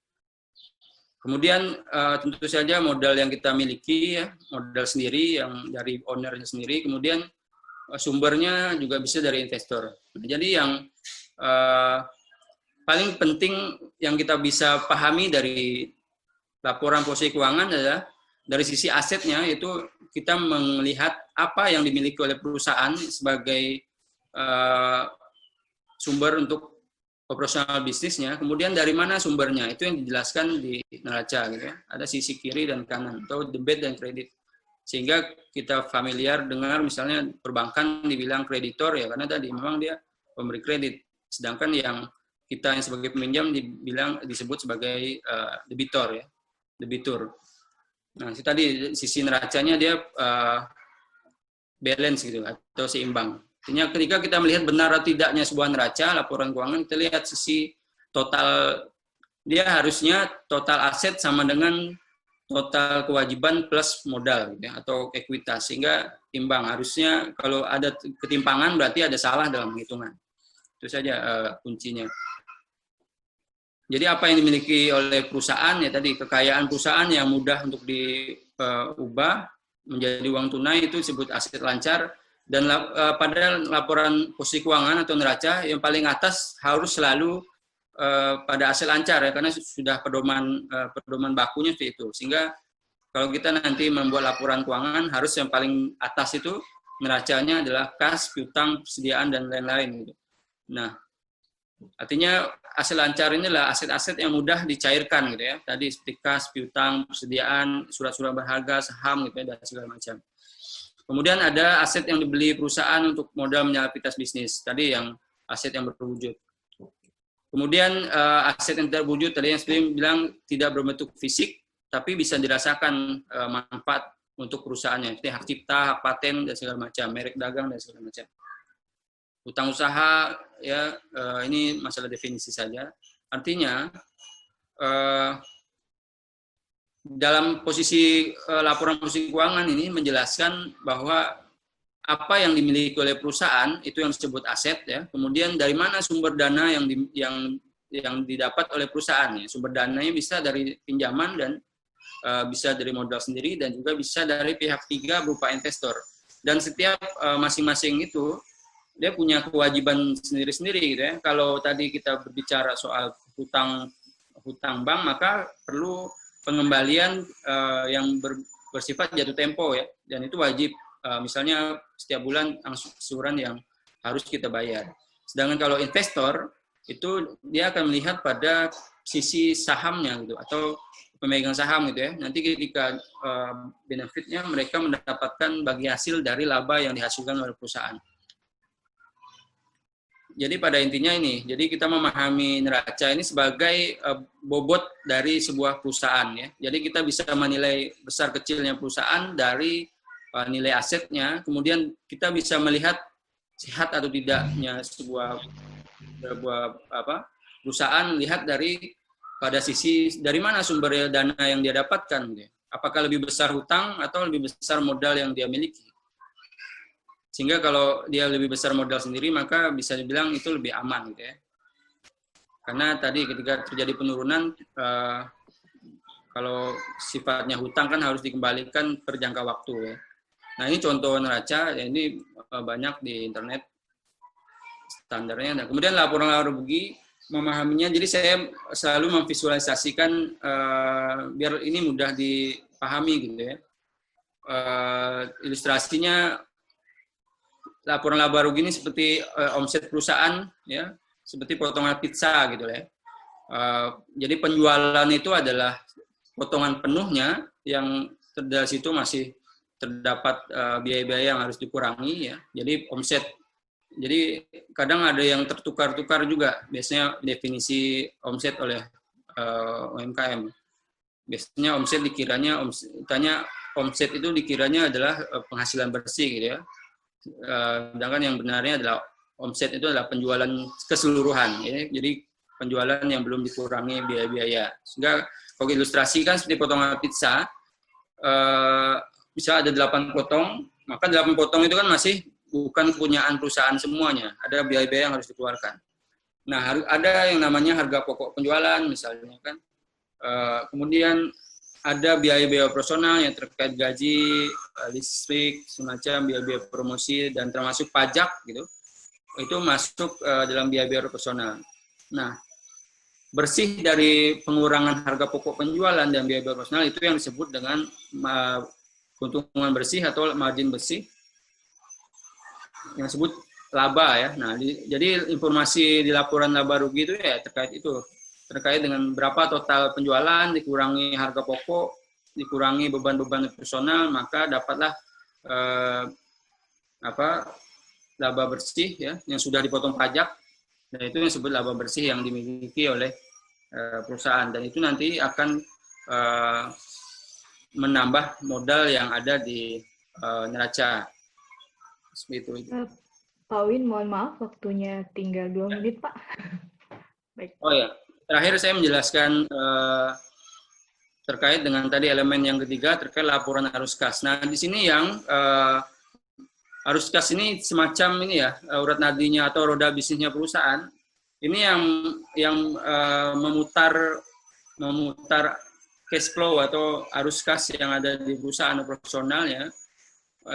Kemudian tentu saja modal yang kita miliki ya, modal sendiri yang dari ownernya sendiri, kemudian sumbernya juga bisa dari investor. Jadi yang paling penting yang kita bisa pahami dari laporan posisi keuangan adalah dari sisi asetnya, itu kita melihat apa yang dimiliki oleh perusahaan sebagai sumber untuk operasional bisnisnya, kemudian dari mana sumbernya, itu yang dijelaskan di neraca gitu ya. Ada sisi kiri dan kanan atau debit dan kredit. Sehingga kita familiar dengar misalnya perbankan dibilang kreditor ya karena tadi memang dia pemberi kredit, sedangkan yang kita yang sebagai peminjam disebut sebagai debitor ya, debitur. Nah, tadi sisi neracanya dia balance gitu atau seimbang. Artinya ketika kita melihat benar atau tidaknya sebuah neraca laporan keuangan, kita lihat sisi total, dia harusnya total aset sama dengan total kewajiban plus modal gitu ya, atau ekuitas, sehingga imbang. Harusnya kalau ada ketimpangan berarti ada salah dalam hitungan. Itu saja kuncinya. Jadi apa yang dimiliki oleh perusahaan ya tadi, kekayaan perusahaan yang mudah untuk diubah, menjadi uang tunai itu disebut aset lancar. Dan pada laporan posisi keuangan atau neraca yang paling atas harus selalu pada aset lancar ya, karena sudah pedoman bakunya seperti itu. Sehingga kalau kita nanti membuat laporan keuangan harus yang paling atas itu neracanya adalah kas, piutang, persediaan dan lain-lain gitu. Nah, artinya aset lancar ini adalah aset-aset yang mudah dicairkan gitu ya. Tadi seperti kas, piutang, persediaan, surat-surat berharga, saham gitu ya, dan segala macam. Kemudian ada aset yang dibeli perusahaan untuk modal menyalahi aktivitas bisnis. Tadi yang aset yang berwujud. Kemudian aset yang tidak berwujud, tadi yang saya bilang tidak berbentuk fisik, tapi bisa dirasakan manfaat untuk perusahaannya. Seperti hak cipta, hak paten, dan segala macam. Merek dagang, dan segala macam. Hutang usaha, ya ini masalah definisi saja. Artinya, dalam posisi laporan posisi keuangan ini menjelaskan bahwa apa yang dimiliki oleh perusahaan itu yang disebut aset ya. Kemudian dari mana sumber dana yang didapat oleh perusahaan ya. Sumber dananya bisa dari pinjaman dan bisa dari modal sendiri dan juga bisa dari pihak ketiga berupa investor. Dan setiap masing-masing itu dia punya kewajiban sendiri-sendiri gitu ya. Kalau tadi kita berbicara soal hutang bank, maka perlu pengembalian yang bersifat jatuh tempo ya, dan itu wajib misalnya setiap bulan angsuran yang harus kita bayar. Sedangkan kalau investor itu dia akan melihat pada sisi sahamnya gitu atau pemegang saham gitu ya. Nanti ketika benefitnya mereka mendapatkan bagi hasil dari laba yang dihasilkan oleh perusahaan. Jadi pada intinya ini, jadi kita memahami neraca ini sebagai bobot dari sebuah perusahaan ya. Jadi kita bisa menilai besar kecilnya perusahaan dari nilai asetnya, kemudian kita bisa melihat sehat atau tidaknya sebuah perusahaan lihat dari pada sisi dari mana sumber dana yang dia dapatkan gitu. Apakah lebih besar hutang atau lebih besar modal yang dia miliki. Sehingga kalau dia lebih besar modal sendiri, maka bisa dibilang itu lebih aman gitu ya. Karena tadi ketika terjadi penurunan, kalau sifatnya hutang kan harus dikembalikan per jangka waktu ya. Nah ini contoh neraca, ya ini banyak di internet standarnya. Nah, kemudian laporan rugi, memahaminya, jadi saya selalu memvisualisasikan biar ini mudah dipahami gitu ya. Ilustrasinya, laporan laba rugi ini seperti omset perusahaan ya, seperti potongan pizza gitu ya. Jadi penjualan itu adalah potongan penuhnya yang dari situ masih terdapat biaya-biaya yang harus dikurangi ya. Jadi omset. Jadi kadang ada yang tertukar-tukar juga. Biasanya definisi omset oleh UMKM. Biasanya omset dikiranya omset itu dikiranya adalah penghasilan bersih gitu ya. Sedangkan yang benarnya adalah omset itu adalah penjualan keseluruhan ya. Jadi penjualan yang belum dikurangi biaya-biaya. Sehingga kalau ilustrasikan seperti potongan pizza, bisa ada 8 potong, maka 8 potong itu kan masih bukan kepunyaan perusahaan semuanya. Ada biaya-biaya yang harus dikeluarkan. Nah, ada yang namanya harga pokok penjualan misalnya kan. Kemudian ada biaya-biaya operasional yang terkait gaji, listrik, semacam biaya-biaya promosi, dan termasuk pajak gitu. Itu masuk dalam biaya-biaya operasional. Nah, bersih dari pengurangan harga pokok penjualan dan biaya-biaya operasional itu yang disebut dengan keuntungan bersih atau margin bersih, yang disebut laba ya. Nah, jadi informasi di laporan laba rugi itu ya terkait dengan berapa total penjualan, dikurangi harga pokok, dikurangi beban-beban personal, maka dapatlah laba bersih ya yang sudah dipotong pajak. Dan itu yang disebut laba bersih yang dimiliki oleh perusahaan, dan itu nanti akan menambah modal yang ada di neraca. Seperti itu. Pak Win, mohon maaf waktunya tinggal 2 menit Pak. Baik. Oh ya. Terakhir saya menjelaskan terkait dengan tadi elemen yang ketiga terkait laporan arus kas. Nah di sini yang arus kas ini semacam ini ya, urat nadinya atau roda bisnisnya perusahaan. Ini yang memutar cash flow atau arus kas yang ada di perusahaan operasionalnya,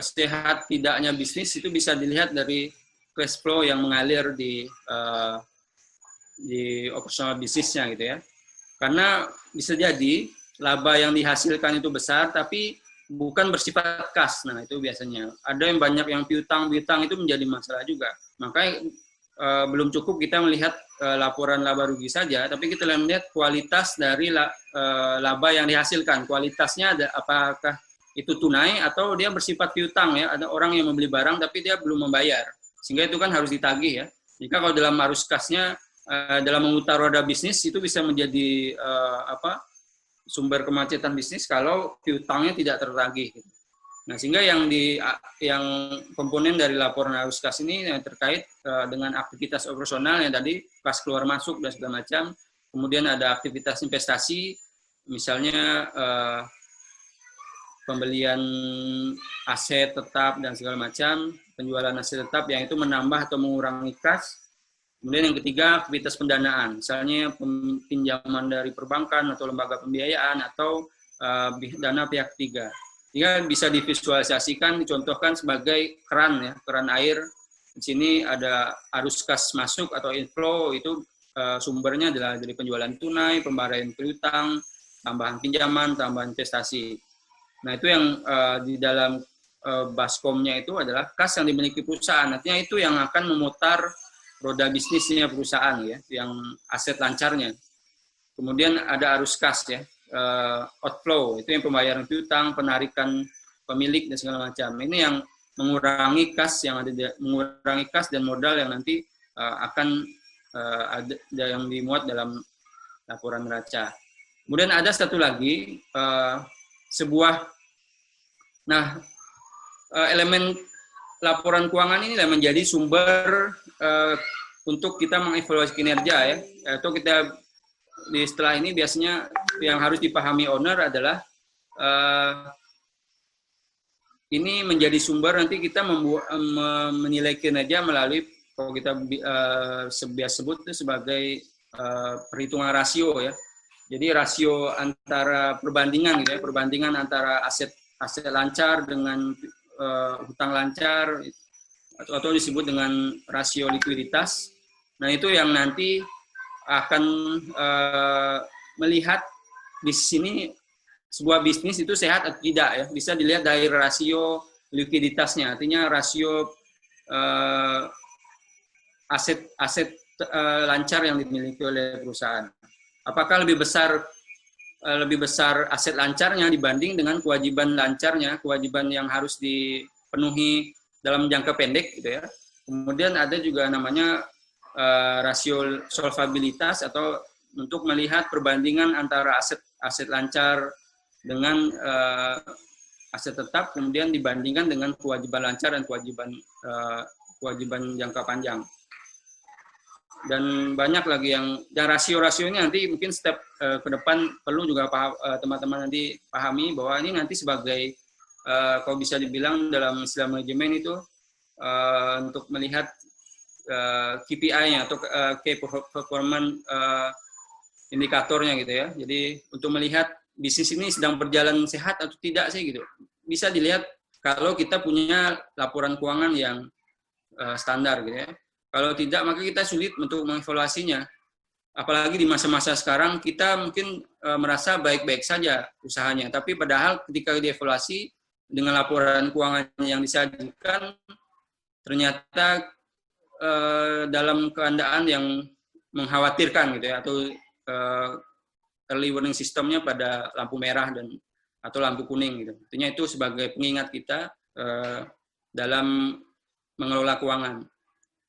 sehat tidaknya bisnis itu bisa dilihat dari cash flow yang mengalir di operasional bisnisnya gitu ya. Karena bisa jadi laba yang dihasilkan itu besar tapi bukan bersifat kas. Nah, itu biasanya. Ada yang banyak yang piutang itu menjadi masalah juga. Makanya belum cukup kita melihat laporan laba rugi saja, tapi kita melihat kualitas dari laba yang dihasilkan. Kualitasnya ada apakah itu tunai atau dia bersifat piutang ya. Ada orang yang membeli barang tapi dia belum membayar. Sehingga itu kan harus ditagih ya. Jika kalau dalam arus kasnya dalam memutar roda bisnis itu bisa menjadi sumber kemacetan bisnis kalau piutangnya tidak tertagih. Nah, sehingga yang komponen dari laporan arus kas ini yang terkait dengan aktivitas operasional yang tadi kas keluar masuk dan segala macam. Kemudian ada aktivitas investasi, misalnya pembelian aset tetap dan segala macam, penjualan aset tetap yang itu menambah atau mengurangi kas. Kemudian yang ketiga, aktivitas pendanaan, misalnya pinjaman dari perbankan atau lembaga pembiayaan atau dana pihak ketiga. Sehingga bisa divisualisasikan, dicontohkan sebagai keran ya, keran air. Di sini ada arus kas masuk atau inflow, itu sumbernya adalah dari penjualan tunai, pembayaran piutang, tambahan pinjaman, tambahan investasi. Nah, itu yang di dalam baskomnya itu adalah kas yang dimiliki perusahaan. Artinya itu yang akan memutar roda bisnisnya perusahaan ya, yang aset lancarnya. Kemudian ada arus kas ya, outflow itu yang pembayaran piutang, penarikan pemilik dan segala macam. Ini yang mengurangi kas mengurangi kas dan modal yang nanti akan ada yang dimuat dalam laporan neraca. Kemudian ada satu lagi elemen laporan keuangan ini menjadi sumber untuk kita mengevaluasi kinerja ya. Atau kita setelah ini biasanya yang harus dipahami owner adalah ini menjadi sumber nanti kita menilai kinerja melalui kalau kita biasa sebut itu sebagai perhitungan rasio ya. Jadi rasio antara perbandingan gitu ya, perbandingan antara aset lancar dengan hutang lancar atau disebut dengan rasio likuiditas. Nah, itu yang nanti akan melihat di sini sebuah bisnis itu sehat atau tidak ya. Bisa dilihat dari rasio likuiditasnya, artinya rasio aset lancar yang dimiliki oleh perusahaan. Apakah lebih besar aset lancarnya dibanding dengan kewajiban lancarnya, kewajiban yang harus dipenuhi dalam jangka pendek gitu ya. Kemudian ada juga namanya rasio solvabilitas atau untuk melihat perbandingan antara aset lancar dengan aset tetap, kemudian dibandingkan dengan kewajiban lancar dan kewajiban jangka panjang. Dan banyak lagi yang rasio-rasionya nanti mungkin step ke depan perlu juga teman-teman nanti pahami bahwa ini nanti sebagai kalau bisa dibilang dalam istilah manajemen itu untuk melihat KPI-nya atau key performance indikatornya gitu ya. Jadi untuk melihat bisnis ini sedang berjalan sehat atau tidak sih gitu. Bisa dilihat kalau kita punya laporan keuangan yang standar gitu ya. Kalau tidak, maka kita sulit untuk mengevaluasinya. Apalagi di masa-masa sekarang, kita mungkin merasa baik-baik saja usahanya. Tapi padahal ketika dievaluasi dengan laporan keuangan yang disajikan, ternyata dalam keadaan yang mengkhawatirkan gitu ya, atau early warning systemnya pada lampu merah atau lampu kuning gitu. Artinya itu sebagai pengingat kita dalam mengelola keuangan.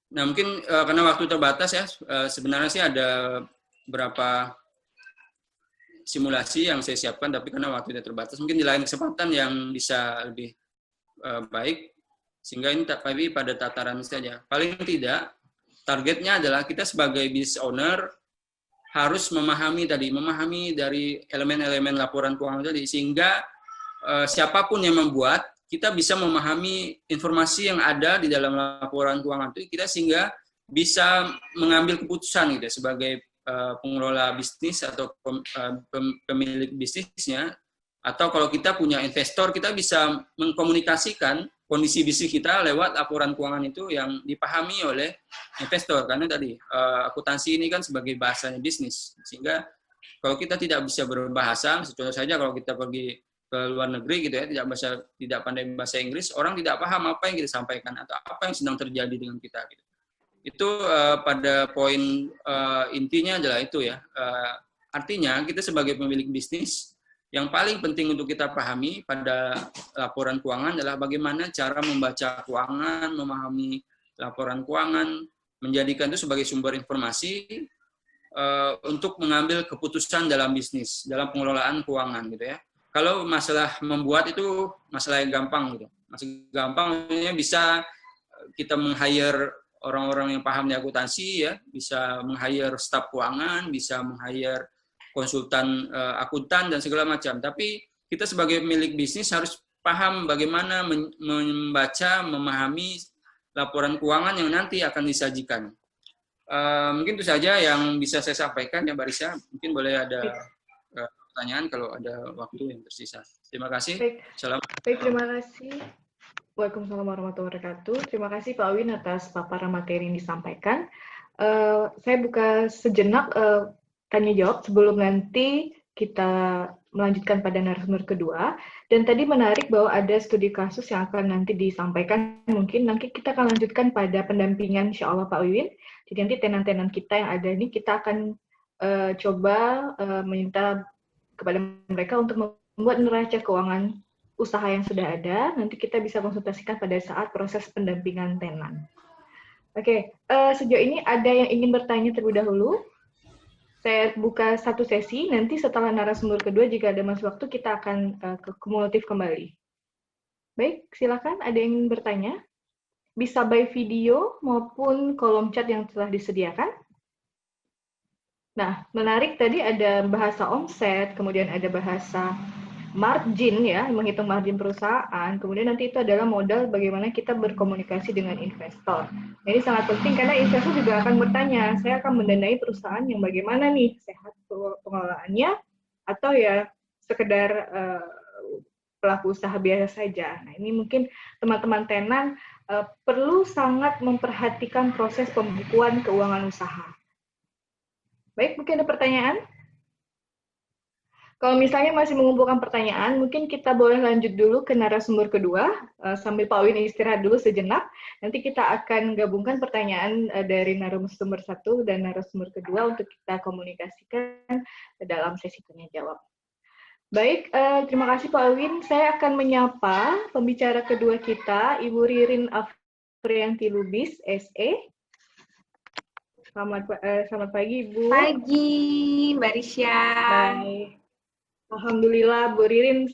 Nah, mungkin karena waktu terbatas ya, sebenarnya sih ada beberapa simulasi yang saya siapkan, tapi karena waktu tidak terbatas, mungkin di lain kesempatan yang bisa lebih baik, sehingga ini tapi pada tataran saja. Paling tidak, targetnya adalah kita sebagai business owner harus memahami dari elemen-elemen laporan keuangan tadi, sehingga siapapun yang membuat, kita bisa memahami informasi yang ada di dalam laporan keuangan itu, kita sehingga bisa mengambil keputusan gitu sebagai pengelola bisnis atau pemilik bisnisnya, atau kalau kita punya investor, kita bisa mengkomunikasikan kondisi bisnis kita lewat laporan keuangan itu yang dipahami oleh investor. Karena tadi akuntansi ini kan sebagai bahasanya bisnis, sehingga kalau kita tidak bisa berbahasa, contoh saja kalau kita pergi ke luar negeri gitu ya, tidak pandai bahasa Inggris, orang tidak paham apa yang kita sampaikan atau apa yang sedang terjadi dengan kita gitu. Itu pada poin intinya adalah itu ya. Artinya kita sebagai pemilik bisnis, yang paling penting untuk kita pahami pada laporan keuangan adalah bagaimana cara membaca keuangan, memahami laporan keuangan, menjadikan itu sebagai sumber informasi untuk mengambil keputusan dalam bisnis, dalam pengelolaan keuangan gitu ya. Kalau masalah membuat itu masalah yang gampang gitu. Masih gampang, bisa kita meng-hire orang-orang yang paham di akuntansi ya, bisa meng-hire staf keuangan, bisa meng-hire konsultan akuntan dan segala macam. Tapi kita sebagai pemilik bisnis harus paham bagaimana membaca, memahami laporan keuangan yang nanti akan disajikan. Mungkin itu saja yang bisa saya sampaikan ya, Mbak Risa. Mungkin boleh ada pertanyaan kalau ada waktu yang tersisa. Terima kasih. Baik, terima kasih. Waalaikumsalam warahmatullahi wabarakatuh. Terima kasih Pak Win atas paparan materi yang disampaikan. Saya buka sejenak tanya jawab sebelum nanti kita melanjutkan pada narasumber kedua. Dan tadi menarik bahwa ada studi kasus yang akan nanti disampaikan. Mungkin nanti kita akan lanjutkan pada pendampingan insya Allah Pak Win. Jadi nanti tenan-tenan kita yang ada ini kita akan coba meminta kepada mereka untuk membuat neraca keuangan usaha yang sudah ada, nanti kita bisa konsultasikan pada saat proses pendampingan tenan. Oke, sejauh ini ada yang ingin bertanya terlebih dahulu? Saya buka satu sesi, nanti setelah narasumber kedua, jika ada masih waktu, kita akan ke kumulatif kembali. Baik, silakan ada yang ingin bertanya? Bisa by video maupun kolom chat yang telah disediakan. Nah, menarik tadi ada bahasa omset, kemudian ada bahasa margin ya, menghitung margin perusahaan, kemudian nanti itu adalah modal bagaimana kita berkomunikasi dengan investor. Jadi sangat penting karena investor juga akan bertanya, saya akan mendanai perusahaan yang bagaimana nih, sehat pengelolaannya, atau ya sekedar pelaku usaha biasa saja. Nah ini mungkin teman-teman tenan perlu sangat memperhatikan proses pembukuan keuangan usaha. Baik, mungkin ada pertanyaan? Kalau misalnya masih mengumpulkan pertanyaan, mungkin kita boleh lanjut dulu ke narasumber kedua, sambil Pak Win istirahat dulu sejenak. Nanti kita akan gabungkan pertanyaan dari narasumber satu dan narasumber kedua untuk kita komunikasikan dalam sesi tanya-jawab. Baik, terima kasih Pak Win. Saya akan menyapa pembicara kedua kita, Ibu Ririn Afriyanti Lubis, SE. Selamat pagi, Ibu. Pagi, Mbak Risya. Baik. Alhamdulillah, Bu Ririn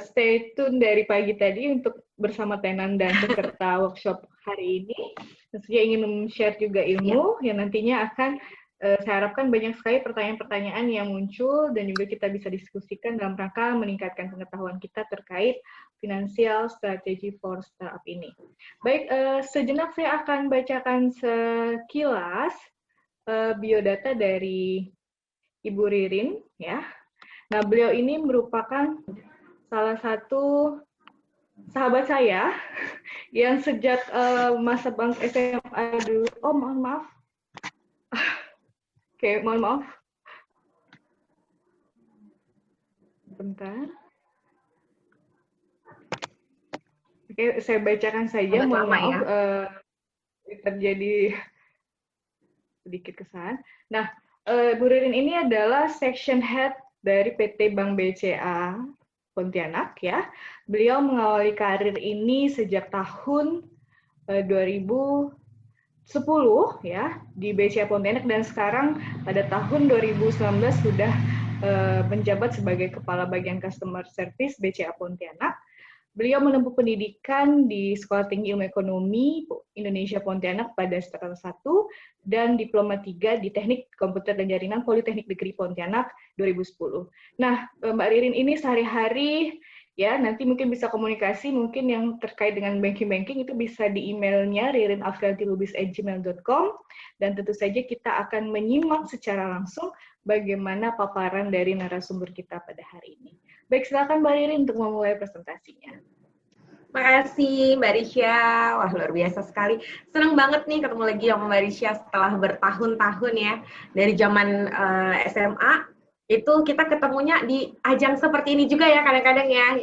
stay tune dari pagi tadi untuk bersama tenan dan peserta workshop hari ini. Tentunya ingin share juga ilmu yang nantinya akan saya harapkan banyak sekali pertanyaan-pertanyaan yang muncul dan juga kita bisa diskusikan dalam rangka meningkatkan pengetahuan kita terkait financial strategy for startup ini. Baik, sejenak saya akan bacakan sekilas biodata dari Ibu Ririn ya. Nah, beliau ini merupakan salah satu sahabat saya yang sejak masa bangsa SMA dulu. Oh, mohon maaf. Oke, mohon maaf. Bentar. Oke, saya bacakan saja. Mohon maaf terjadi sedikit kesalahan. Nah, Bu Ririn ini adalah section head dari PT Bank BCA Pontianak ya. Beliau mengawali karir ini sejak tahun 2010 ya di BCA Pontianak dan sekarang pada tahun 2019 sudah menjabat sebagai Kepala Bagian Customer Service BCA Pontianak. Beliau menempuh pendidikan di Sekolah Tinggi Ilmu Ekonomi Indonesia Pontianak pada semester 1 dan diploma 3 di Teknik Komputer dan Jaringan Politeknik Negeri Pontianak 2010. Nah, Mbak Ririn ini sehari-hari Ya, nanti mungkin bisa komunikasi, mungkin yang terkait dengan banking-banking itu bisa di emailnya ririnafriantilubis@gmail.com, dan tentu saja kita akan menyimak secara langsung bagaimana paparan dari narasumber kita pada hari ini. Baik, silakan Mbak Ririn untuk memulai presentasinya. Makasih Mbak Risha, wah luar biasa sekali. Senang banget nih ketemu lagi sama Mbak Risha setelah bertahun-tahun ya. Dari zaman SMA, itu kita ketemunya di ajang seperti ini juga ya kadang-kadang ya.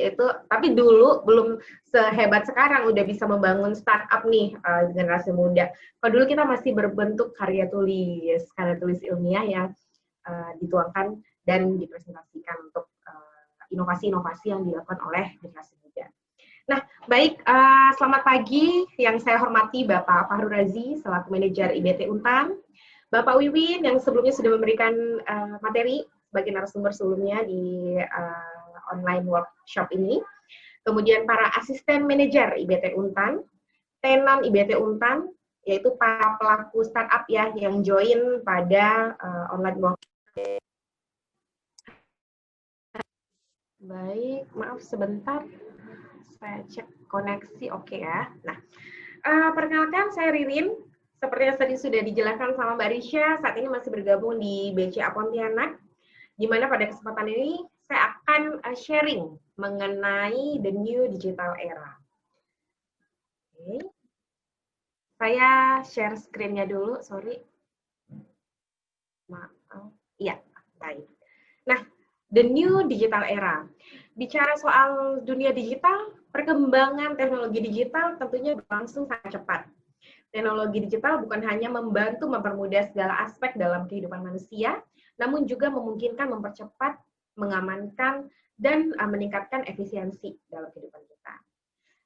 Tapi dulu belum sehebat sekarang, udah bisa membangun startup nih generasi muda. Kalau dulu kita masih berbentuk karya tulis ilmiah yang dituangkan dan dipresentasikan untuk inovasi-inovasi yang dilakukan oleh generasi muda. Nah, baik, selamat pagi yang saya hormati Bapak Fahru Razi selaku manajer IBT Untan, Bapak Wiwin yang sebelumnya sudah memberikan materi sebagai narasumber sebelumnya di online workshop ini, kemudian para asisten manajer IBT Untan, tenan IBT Untan, yaitu para pelaku startup ya yang join pada online workshop. Baik, maaf sebentar. Saya cek koneksi, oke ya. Nah, perkenalkan saya Ririn. Seperti yang tadi sudah dijelaskan sama Mbak Risha, saat ini masih bergabung di BCA Pontianak, di mana pada kesempatan ini saya akan sharing mengenai the new digital era. Oke. Saya share screen-nya dulu, sorry. Maaf. Iya, baik. Nah, the new digital era. Bicara soal dunia digital, perkembangan teknologi digital tentunya berlangsung sangat cepat. Teknologi digital bukan hanya membantu mempermudah segala aspek dalam kehidupan manusia, namun juga memungkinkan mempercepat, mengamankan, dan meningkatkan efisiensi dalam kehidupan kita.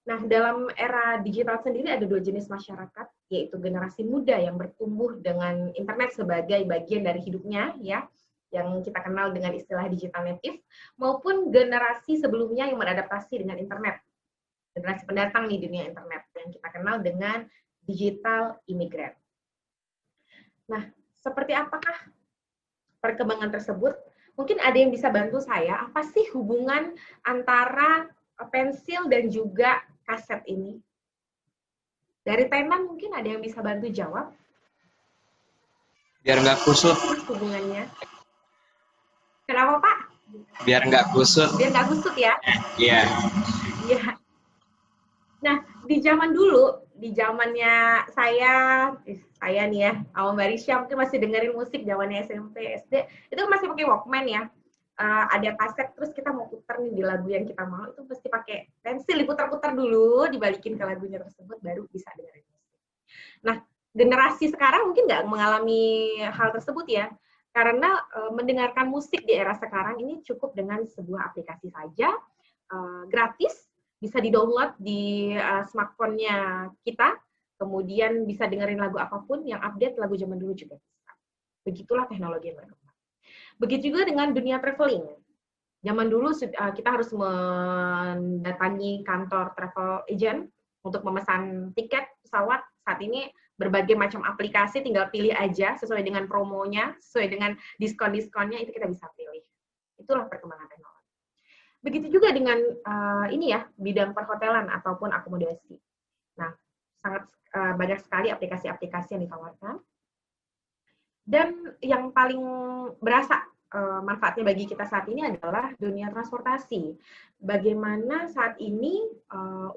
Nah, dalam era digital sendiri ada dua jenis masyarakat, yaitu generasi muda yang bertumbuh dengan internet sebagai bagian dari hidupnya, ya, yang kita kenal dengan istilah digital native, maupun generasi sebelumnya yang beradaptasi dengan internet. Generasi pendatang di dunia internet yang kita kenal dengan digital immigrant. Nah, seperti apakah perkembangan tersebut? Mungkin ada yang bisa bantu saya, apa sih hubungan antara pensil dan juga kaset ini? Dari tenan mungkin ada yang bisa bantu jawab? Biar nggak kusut. Hubungannya. Kenapa, Pak? Biar nggak kusut. Biar nggak kusut ya? Iya. Iya. Nah, di zaman dulu, di zamannya saya nih ya, sama Mbak Risha mungkin masih dengerin musik zamannya SMP, SD, itu masih pakai Walkman ya. Ada kaset, terus kita mau putar nih di lagu yang kita mau, itu mesti pakai pensil, diputar-putar dulu, dibalikin ke lagunya tersebut, baru bisa dengerin musik. Nah, generasi sekarang mungkin nggak mengalami hal tersebut ya, karena mendengarkan musik di era sekarang ini cukup dengan sebuah aplikasi saja, gratis, bisa di-download di smartphone-nya kita, kemudian bisa dengerin lagu apapun, yang update lagu zaman dulu juga bisa. Begitulah teknologi yang berkembang. Begitu juga dengan dunia traveling. Zaman dulu kita harus mendatangi kantor travel agent untuk memesan tiket pesawat. Saat ini berbagai macam aplikasi, tinggal pilih aja sesuai dengan promonya, sesuai dengan diskon-diskonnya, itu kita bisa pilih. Itulah perkembangan teknologi. Begitu juga dengan ini ya, bidang perhotelan ataupun akomodasi. Nah, sangat banyak sekali aplikasi-aplikasi yang ditawarkan. Dan yang paling berasa manfaatnya bagi kita saat ini adalah dunia transportasi. Bagaimana saat ini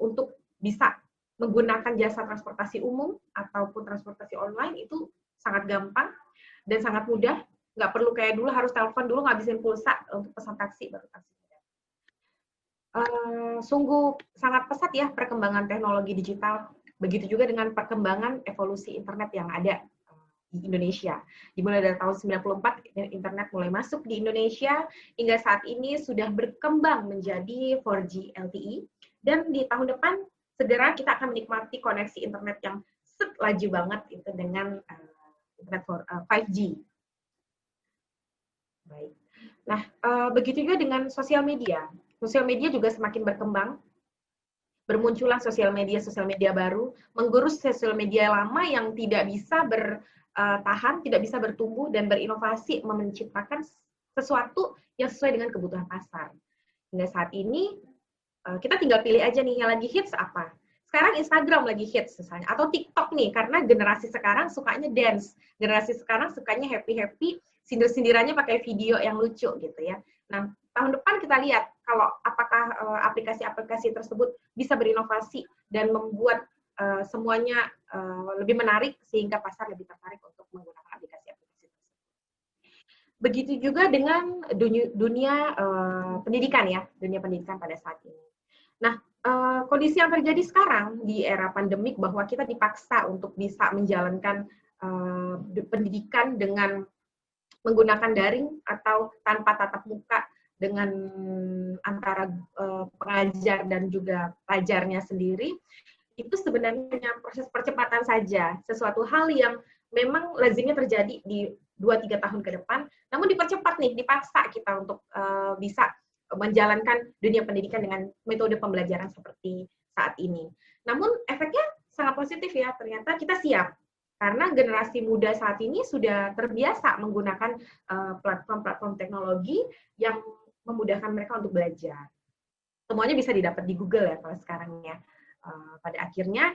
untuk bisa menggunakan jasa transportasi umum ataupun transportasi online itu sangat gampang dan sangat mudah. Nggak perlu kayak dulu harus telepon dulu ngabisin pulsa untuk pesan taksi baru taksi. Sungguh sangat pesat ya perkembangan teknologi digital. Begitu juga dengan perkembangan evolusi internet yang ada di Indonesia. Dimulai dari tahun 94, internet mulai masuk di Indonesia, hingga saat ini sudah berkembang menjadi 4G LTE, dan di tahun depan segera kita akan menikmati koneksi internet yang laju banget itu dengan internet 5G. Baik. Nah, begitu juga dengan sosial media. Sosial media juga semakin berkembang, bermunculan sosial media baru, menggurus sosial media lama yang tidak bisa bertahan, tidak bisa bertumbuh dan berinovasi, menciptakan sesuatu yang sesuai dengan kebutuhan pasar. Hingga saat ini, Kita tinggal pilih aja nih yang lagi hits apa. Sekarang Instagram lagi hits misalnya, atau TikTok nih, karena generasi sekarang sukanya dance, generasi sekarang sukanya happy-happy, sindir-sindirannya pakai video yang lucu gitu ya. Nah, tahun depan kita lihat kalau apakah aplikasi-aplikasi tersebut bisa berinovasi dan membuat semuanya lebih menarik sehingga pasar lebih tertarik untuk menggunakan aplikasi-aplikasi tersebut. Begitu juga dengan dunia pendidikan ya, dunia pendidikan pada saat ini. Nah, kondisi yang terjadi sekarang di era pandemik bahwa kita dipaksa untuk bisa menjalankan pendidikan dengan menggunakan daring atau tanpa tatap muka dengan antara pengajar dan juga pelajarnya sendiri, itu sebenarnya proses percepatan saja, sesuatu hal yang memang lazimnya terjadi di 2-3 tahun ke depan, namun dipercepat nih, dipaksa kita untuk bisa menjalankan dunia pendidikan dengan metode pembelajaran seperti saat ini. Namun efeknya sangat positif ya, ternyata kita siap. Karena generasi muda saat ini sudah terbiasa menggunakan platform-platform teknologi yang memudahkan mereka untuk belajar. Semuanya bisa didapat di Google ya kalau sekarang ya. Pada akhirnya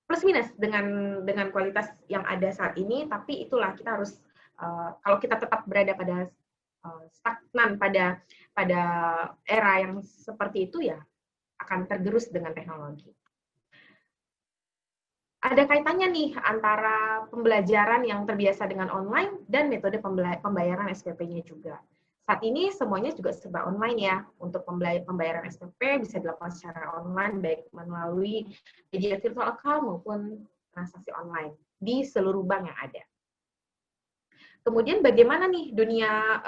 plus minus dengan kualitas yang ada saat ini, tapi itulah kita harus kalau kita tetap berada pada stagnan pada era yang seperti itu ya akan tergerus dengan teknologi. Ada kaitannya nih antara pembelajaran yang terbiasa dengan online dan metode pembayaran SPP-nya juga. Saat ini semuanya juga serba online ya. Untuk pembayaran SPP bisa dilakukan secara online baik melalui media virtual account maupun transaksi online di seluruh bank yang ada. Kemudian bagaimana nih dunia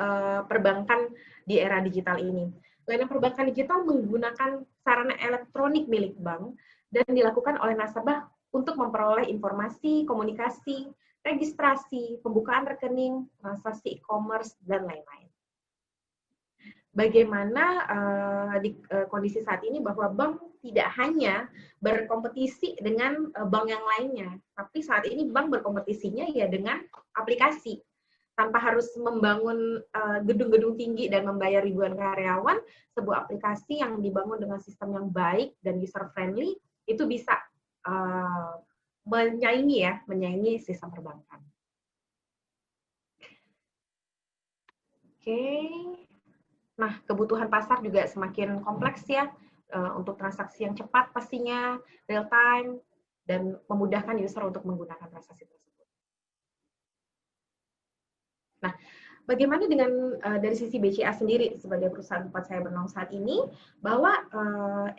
perbankan di era digital ini? Layanan perbankan digital menggunakan sarana elektronik milik bank dan dilakukan oleh nasabah untuk memperoleh informasi, komunikasi, registrasi, pembukaan rekening, transaksi e-commerce, dan lain-lain. Bagaimana di kondisi saat ini bahwa bank tidak hanya berkompetisi dengan bank yang lainnya, tapi saat ini bank berkompetisinya ya dengan aplikasi. Tanpa harus membangun gedung-gedung tinggi dan membayar ribuan karyawan, sebuah aplikasi yang dibangun dengan sistem yang baik dan user-friendly, itu bisa menyaingi sistem perbankan. Oke. Nah, kebutuhan pasar juga semakin kompleks ya, untuk transaksi yang cepat pastinya, real time, dan memudahkan user untuk menggunakan transaksi tersebut. Nah, bagaimana dengan dari sisi BCA sendiri sebagai perusahaan tempat saya bernaung saat ini, bahwa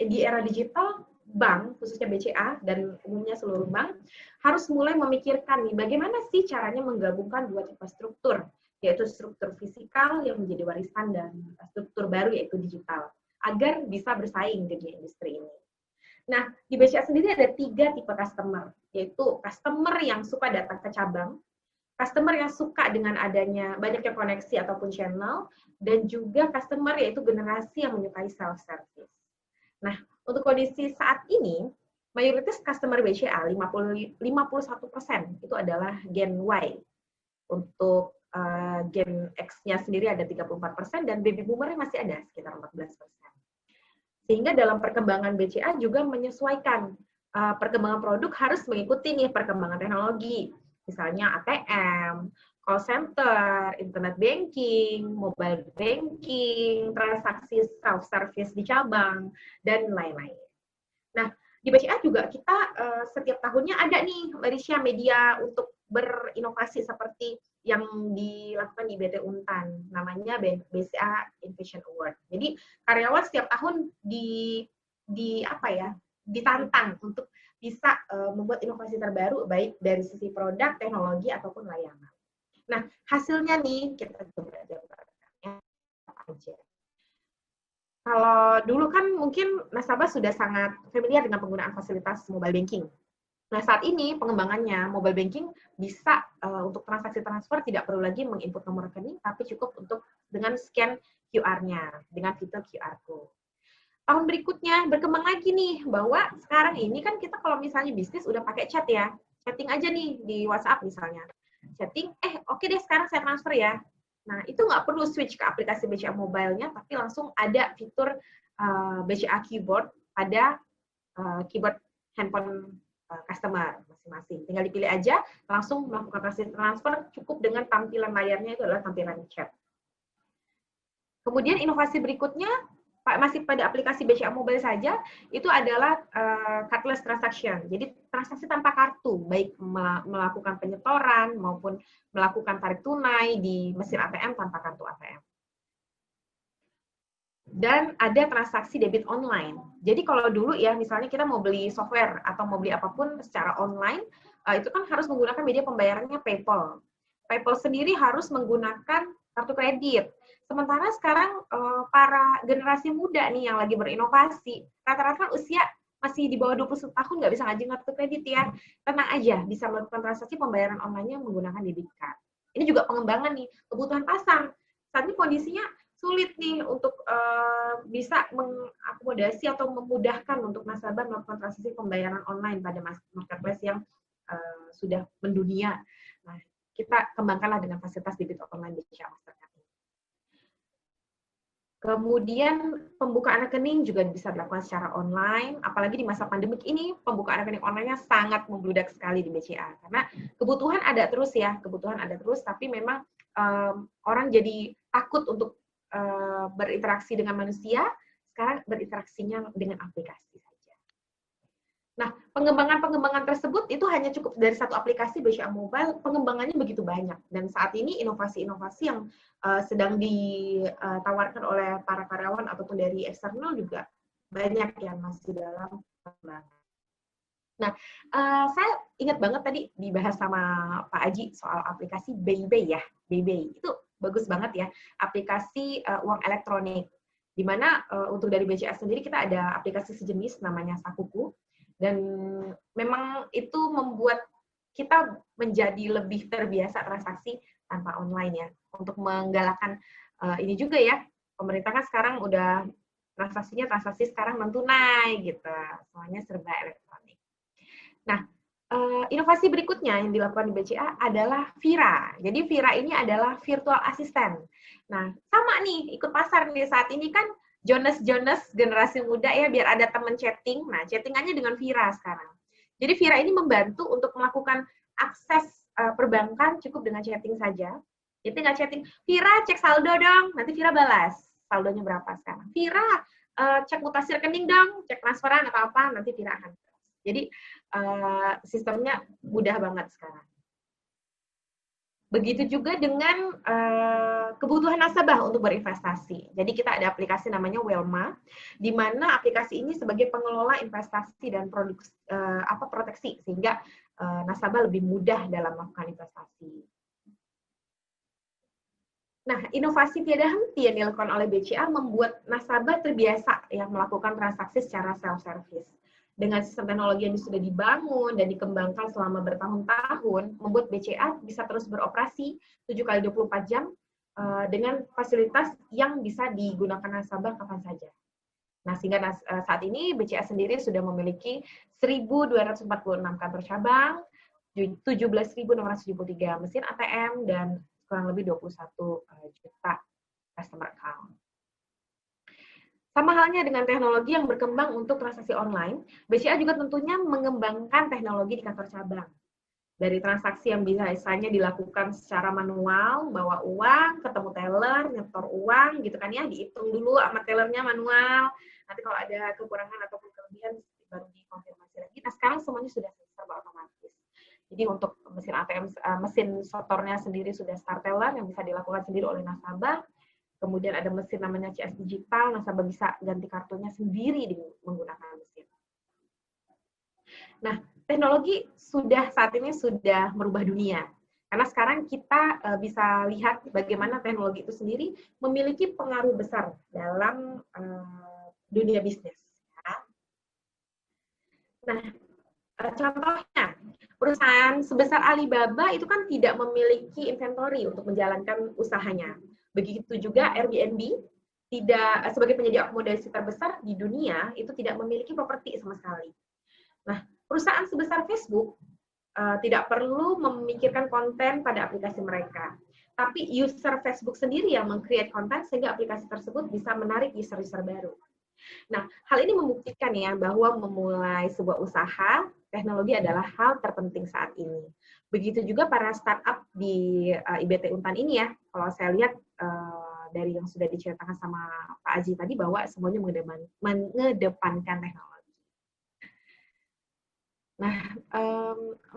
di era digital, bank, khususnya BCA dan umumnya seluruh bank, harus mulai memikirkan nih, bagaimana sih caranya menggabungkan dua tipe struktur, yaitu struktur fisikal yang menjadi warisan dan struktur baru yaitu digital, agar bisa bersaing di industri ini. Nah, di BCA sendiri ada 3 tipe customer, yaitu customer yang suka datang ke cabang, customer yang suka dengan adanya banyaknya koneksi ataupun channel, dan juga customer yaitu generasi yang menyukai self-service. Nah, untuk kondisi saat ini, mayoritas customer BCA, 51% itu adalah Gen Y. Untuk Gen X-nya sendiri ada 34%, dan baby boomer masih ada sekitar 14%. Sehingga dalam perkembangan BCA juga menyesuaikan perkembangan produk harus mengikuti nih perkembangan teknologi. Misalnya ATM, call center, internet banking, mobile banking, transaksi self-service di cabang, dan lain-lain. Nah, di BCA juga kita setiap tahunnya ada nih, Malaysia media untuk berinovasi seperti yang dilakukan di BT Untan, namanya BCA Innovation Award. Jadi karyawan setiap tahun ditantang untuk bisa membuat inovasi terbaru baik dari sisi produk, teknologi ataupun layanan. Nah, hasilnya nih kita coba jabarkannya apa aja. Kalau dulu kan mungkin nasabah sudah sangat familiar dengan penggunaan fasilitas mobile banking. Nah, saat ini pengembangannya mobile banking bisa untuk transaksi transfer tidak perlu lagi menginput nomor rekening, tapi cukup untuk dengan scan QR-nya, dengan fitur QR code. Tahun berikutnya berkembang lagi nih, bahwa sekarang ini kan kita kalau misalnya bisnis udah pakai chat ya, chatting aja nih di WhatsApp misalnya. Chatting, oke deh sekarang saya transfer ya. Nah, itu nggak perlu switch ke aplikasi BCA Mobile-nya, tapi langsung ada fitur BCA Keyboard pada keyboard handphone customer masing-masing. Tinggal dipilih aja, langsung melakukan transaksi transfer, cukup dengan tampilan layarnya itu adalah tampilan chat. Kemudian inovasi berikutnya, masih pada aplikasi BCA Mobile saja, itu adalah cardless transaction. Jadi transaksi tanpa kartu, baik melakukan penyetoran maupun melakukan tarik tunai di mesin ATM tanpa kartu ATM. Dan ada transaksi debit online. Jadi kalau dulu ya, misalnya kita mau beli software atau mau beli apapun secara online, itu kan harus menggunakan media pembayarannya PayPal. PayPal sendiri harus menggunakan kartu kredit. Sementara sekarang para generasi muda nih yang lagi berinovasi, rata-rata usia masih di bawah 20 tahun nggak bisa ngajin kartu kredit ya. Tenang aja, bisa melakukan transaksi pembayaran online-nya menggunakan debit card. Ini juga pengembangan nih, kebutuhan pasar. Saat ini kondisinya sulit nih untuk bisa mengakomodasi atau memudahkan untuk nasabah melakukan transaksi pembayaran online pada marketplace yang sudah mendunia. Nah, kita kembangkanlah dengan fasilitas debit online BCA Mastercard. Kemudian pembukaan rekening juga bisa dilakukan secara online, apalagi di masa pandemik ini pembukaan rekening online-nya sangat membludak sekali di BCA karena kebutuhan ada terus ya, tapi memang orang jadi takut untuk berinteraksi dengan manusia, sekarang berinteraksinya dengan aplikasi saja. Nah, pengembangan tersebut itu hanya cukup dari satu aplikasi BCA Mobile, pengembangannya begitu banyak. Dan saat ini inovasi-inovasi yang sedang ditawarkan oleh para karyawan ataupun dari eksternal juga banyak yang masih dalam pengembangan. Nah, saya ingat banget tadi dibahas sama Pak Aji soal aplikasi BeBe ya, BeBe. Itu bagus banget ya, aplikasi uang elektronik. Di mana untuk dari BCA sendiri kita ada aplikasi sejenis namanya Sakuku. Dan memang itu membuat kita menjadi lebih terbiasa transaksi tanpa online ya. Untuk menggalakkan ini juga ya, pemerintah kan sekarang udah transaksi sekarang non tunai gitu, semuanya serba elektronik. Nah, inovasi berikutnya yang dilakukan di BCA adalah Vira. Jadi Vira ini adalah virtual assistant. Nah, sama nih ikut pasar nih saat ini kan Jonas generasi muda ya, biar ada teman chatting. Nah, chattingannya dengan Vira sekarang. Jadi Vira ini membantu untuk melakukan akses perbankan cukup dengan chatting saja. Jadi tinggal chatting, Vira cek saldo dong, nanti Vira balas saldonya berapa sekarang. Vira cek mutasi rekening dong, cek transferan atau apa, nanti Vira akan balas. Jadi sistemnya mudah banget sekarang. Begitu juga dengan kebutuhan nasabah untuk berinvestasi. Jadi kita ada aplikasi namanya Welma, di mana aplikasi ini sebagai pengelola investasi dan proteksi, sehingga nasabah lebih mudah dalam melakukan investasi. Nah, inovasi tiada henti yang dilakukan oleh BCA membuat nasabah terbiasa yang melakukan transaksi secara self-service. Dengan sistem teknologi yang sudah dibangun dan dikembangkan selama bertahun-tahun, membuat BCA bisa terus beroperasi 7x24 jam dengan fasilitas yang bisa digunakan nasabah kapan saja. Nah, sehingga saat ini BCA sendiri sudah memiliki 1.246 kantor cabang, 17.673 mesin ATM, dan kurang lebih 21 juta customer account. Sama halnya dengan teknologi yang berkembang untuk transaksi online, BCA juga tentunya mengembangkan teknologi di kantor cabang. Dari transaksi yang biasanya dilakukan secara manual, bawa uang, ketemu teller, nyetor uang, gitu kan ya, dihitung dulu sama tellernya manual, nanti kalau ada kekurangan ataupun kelebihan baru dikonfirmasi lagi. Nah, sekarang semuanya sudah serba otomatis. Jadi untuk mesin ATM, mesin setornya sendiri sudah start teller yang bisa dilakukan sendiri oleh nasabah. Kemudian ada mesin namanya CS Digital, nasabah bisa ganti kartunya sendiri menggunakan mesin. Nah, teknologi saat ini sudah merubah dunia. Karena sekarang kita bisa lihat bagaimana teknologi itu sendiri memiliki pengaruh besar dalam dunia bisnis. Nah, contohnya, perusahaan sebesar Alibaba itu kan tidak memiliki inventory untuk menjalankan usahanya. Begitu juga Airbnb, tidak sebagai penyedia akomodasi terbesar di dunia, itu tidak memiliki properti sama sekali. Nah, perusahaan sebesar Facebook tidak perlu memikirkan konten pada aplikasi mereka. tapi user Facebook sendiri yang meng-create konten sehingga aplikasi tersebut bisa menarik user-user baru. Nah, hal ini membuktikan ya bahwa memulai sebuah usaha, teknologi adalah hal terpenting saat ini. Begitu juga para startup di IBT Untan ini ya, kalau saya lihat dari yang sudah diceritakan sama Pak Aji tadi bahwa semuanya mengedepankan teknologi. Nah,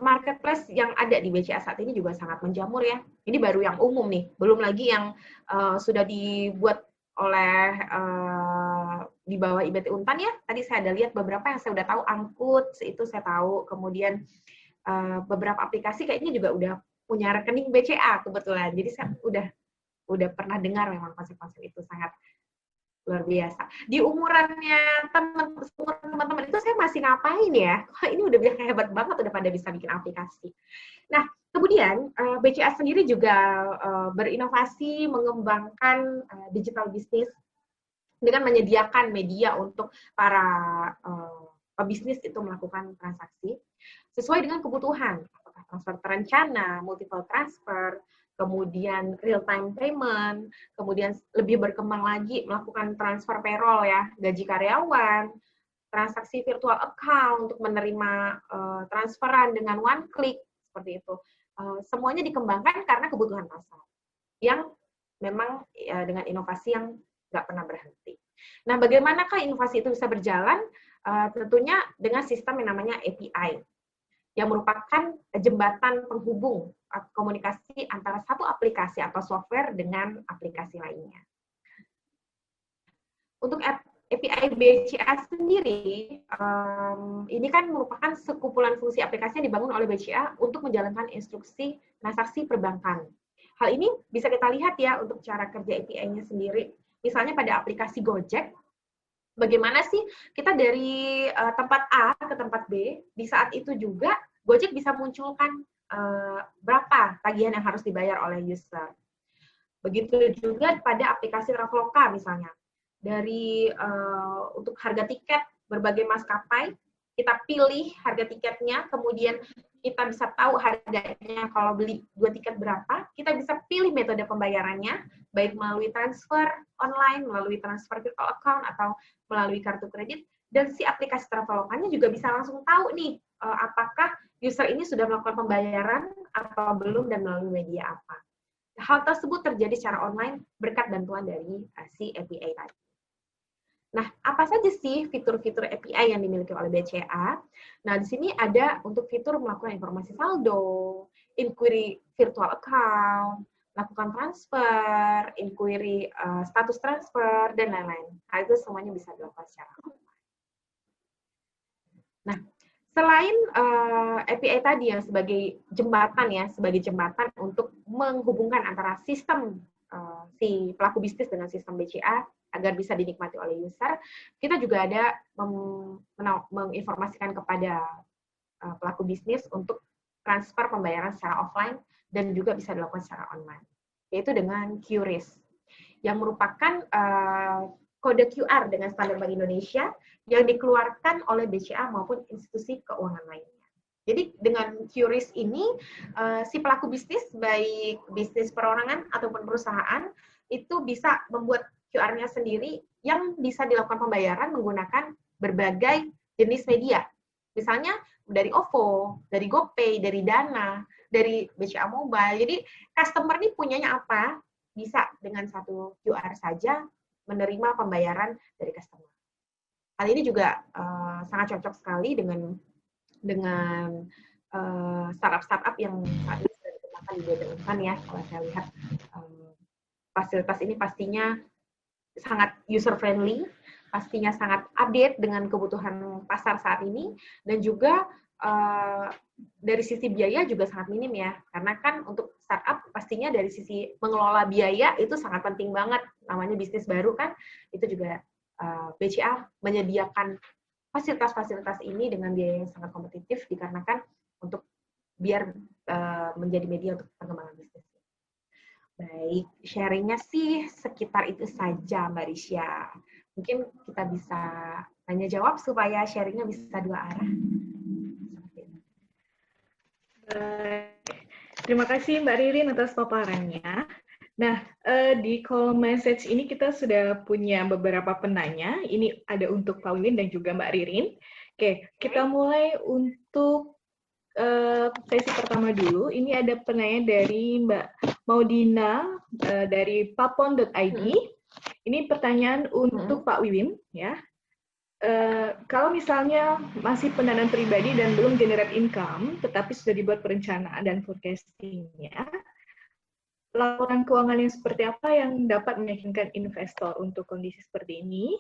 marketplace yang ada di BCA saat ini juga sangat menjamur ya. Ini baru yang umum nih, belum lagi yang sudah dibuat oleh di bawah IBT Untan ya. Tadi saya ada lihat beberapa yang saya udah tahu, Angkut, itu saya tahu. Kemudian beberapa aplikasi kayaknya juga udah punya rekening BCA kebetulan. Jadi saya udah pernah dengar memang konsep-konsep itu sangat luar biasa. Di umurannya teman-teman itu saya masih ngapain ya? Wah, ini udah bisa hebat banget, udah pada bisa bikin aplikasi. Nah, kemudian BCA sendiri juga berinovasi mengembangkan digital business dengan menyediakan media untuk para pebisnis itu melakukan transaksi sesuai dengan kebutuhan, apakah transfer terencana, multiple transfer, kemudian real-time payment, kemudian lebih berkembang lagi melakukan transfer payroll ya, gaji karyawan, transaksi virtual account untuk menerima transferan dengan one click, seperti itu. Semuanya dikembangkan karena kebutuhan pasar, yang memang dengan inovasi yang nggak pernah berhenti. Nah, bagaimanakah inovasi itu bisa berjalan? Tentunya dengan sistem yang namanya API, yang merupakan jembatan penghubung komunikasi antara satu aplikasi atau software dengan aplikasi lainnya. Untuk API BCA sendiri, ini kan merupakan sekumpulan fungsi aplikasi yang dibangun oleh BCA untuk menjalankan instruksi transaksi perbankan. Hal ini bisa kita lihat ya untuk cara kerja API-nya sendiri. Misalnya pada aplikasi Gojek, bagaimana sih kita dari tempat A ke tempat B, di saat itu juga Gojek bisa munculkan berapa tagihan yang harus dibayar oleh user. Begitu juga pada aplikasi Traveloka misalnya. Dari untuk harga tiket berbagai maskapai, kita pilih harga tiketnya, kemudian kita bisa tahu harganya kalau beli 2 tiket berapa, kita bisa pilih metode pembayarannya, baik melalui transfer online, melalui transfer virtual account, atau melalui kartu kredit, dan si aplikasi Travelokanya juga bisa langsung tahu nih, apakah user ini sudah melakukan pembayaran atau belum dan melalui media apa. Hal tersebut terjadi secara online berkat bantuan dari si API tadi. Nah, apa saja sih fitur-fitur API yang dimiliki oleh BCA? Nah, di sini ada untuk fitur melakukan informasi saldo, inquiry virtual account, lakukan transfer, inquiry status transfer, dan lain-lain. Hal itu semuanya bisa dilakukan secara online. Nah, selain API tadi yang sebagai jembatan untuk menghubungkan antara sistem si pelaku bisnis dengan sistem BCA agar bisa dinikmati oleh user, kita juga ada menginformasikan kepada pelaku bisnis untuk transfer pembayaran secara offline dan juga bisa dilakukan secara online, yaitu dengan QRIS, yang merupakan kode QR dengan standar Bank Indonesia yang dikeluarkan oleh BCA maupun institusi keuangan lainnya. Jadi dengan QRIS ini, si pelaku bisnis, baik bisnis perorangan ataupun perusahaan, itu bisa membuat QR-nya sendiri yang bisa dilakukan pembayaran menggunakan berbagai jenis media. Misalnya dari OVO, dari GoPay, dari Dana, dari BCA Mobile. Jadi customer ini punyanya apa, bisa dengan satu QR saja menerima pembayaran dari customer. Hal ini juga sangat cocok sekali dengan startup-startup yang saat ini sudah dikembangkan di BPUMKAN ya. Kalau saya lihat fasilitas ini pastinya sangat user-friendly, pastinya sangat update dengan kebutuhan pasar saat ini, dan juga dari sisi biaya juga sangat minim ya, karena kan untuk startup pastinya dari sisi mengelola biaya itu sangat penting banget, namanya bisnis baru kan, itu juga BCA menyediakan fasilitas-fasilitas ini dengan biaya yang sangat kompetitif dikarenakan untuk biar menjadi media untuk pengembangan bisnis. Baik, sharingnya sih sekitar itu saja Mbak Risya. Mungkin kita bisa tanya jawab supaya sharingnya bisa dua arah. Baik. Terima kasih Mbak Ririn atas paparannya. Nah, di kolom message ini kita sudah punya beberapa penanya. Ini ada untuk Pak Wiwin dan juga Mbak Ririn. Oke, kita mulai untuk sesi pertama dulu. Ini ada penanya dari Mbak Maudina dari papon.id. Ini pertanyaan untuk Pak Wiwin, ya. Kalau misalnya masih pendanaan pribadi dan belum generate income, tetapi sudah dibuat perencanaan dan forecasting-nya, laporan keuangan yang seperti apa yang dapat meyakinkan investor untuk kondisi seperti ini,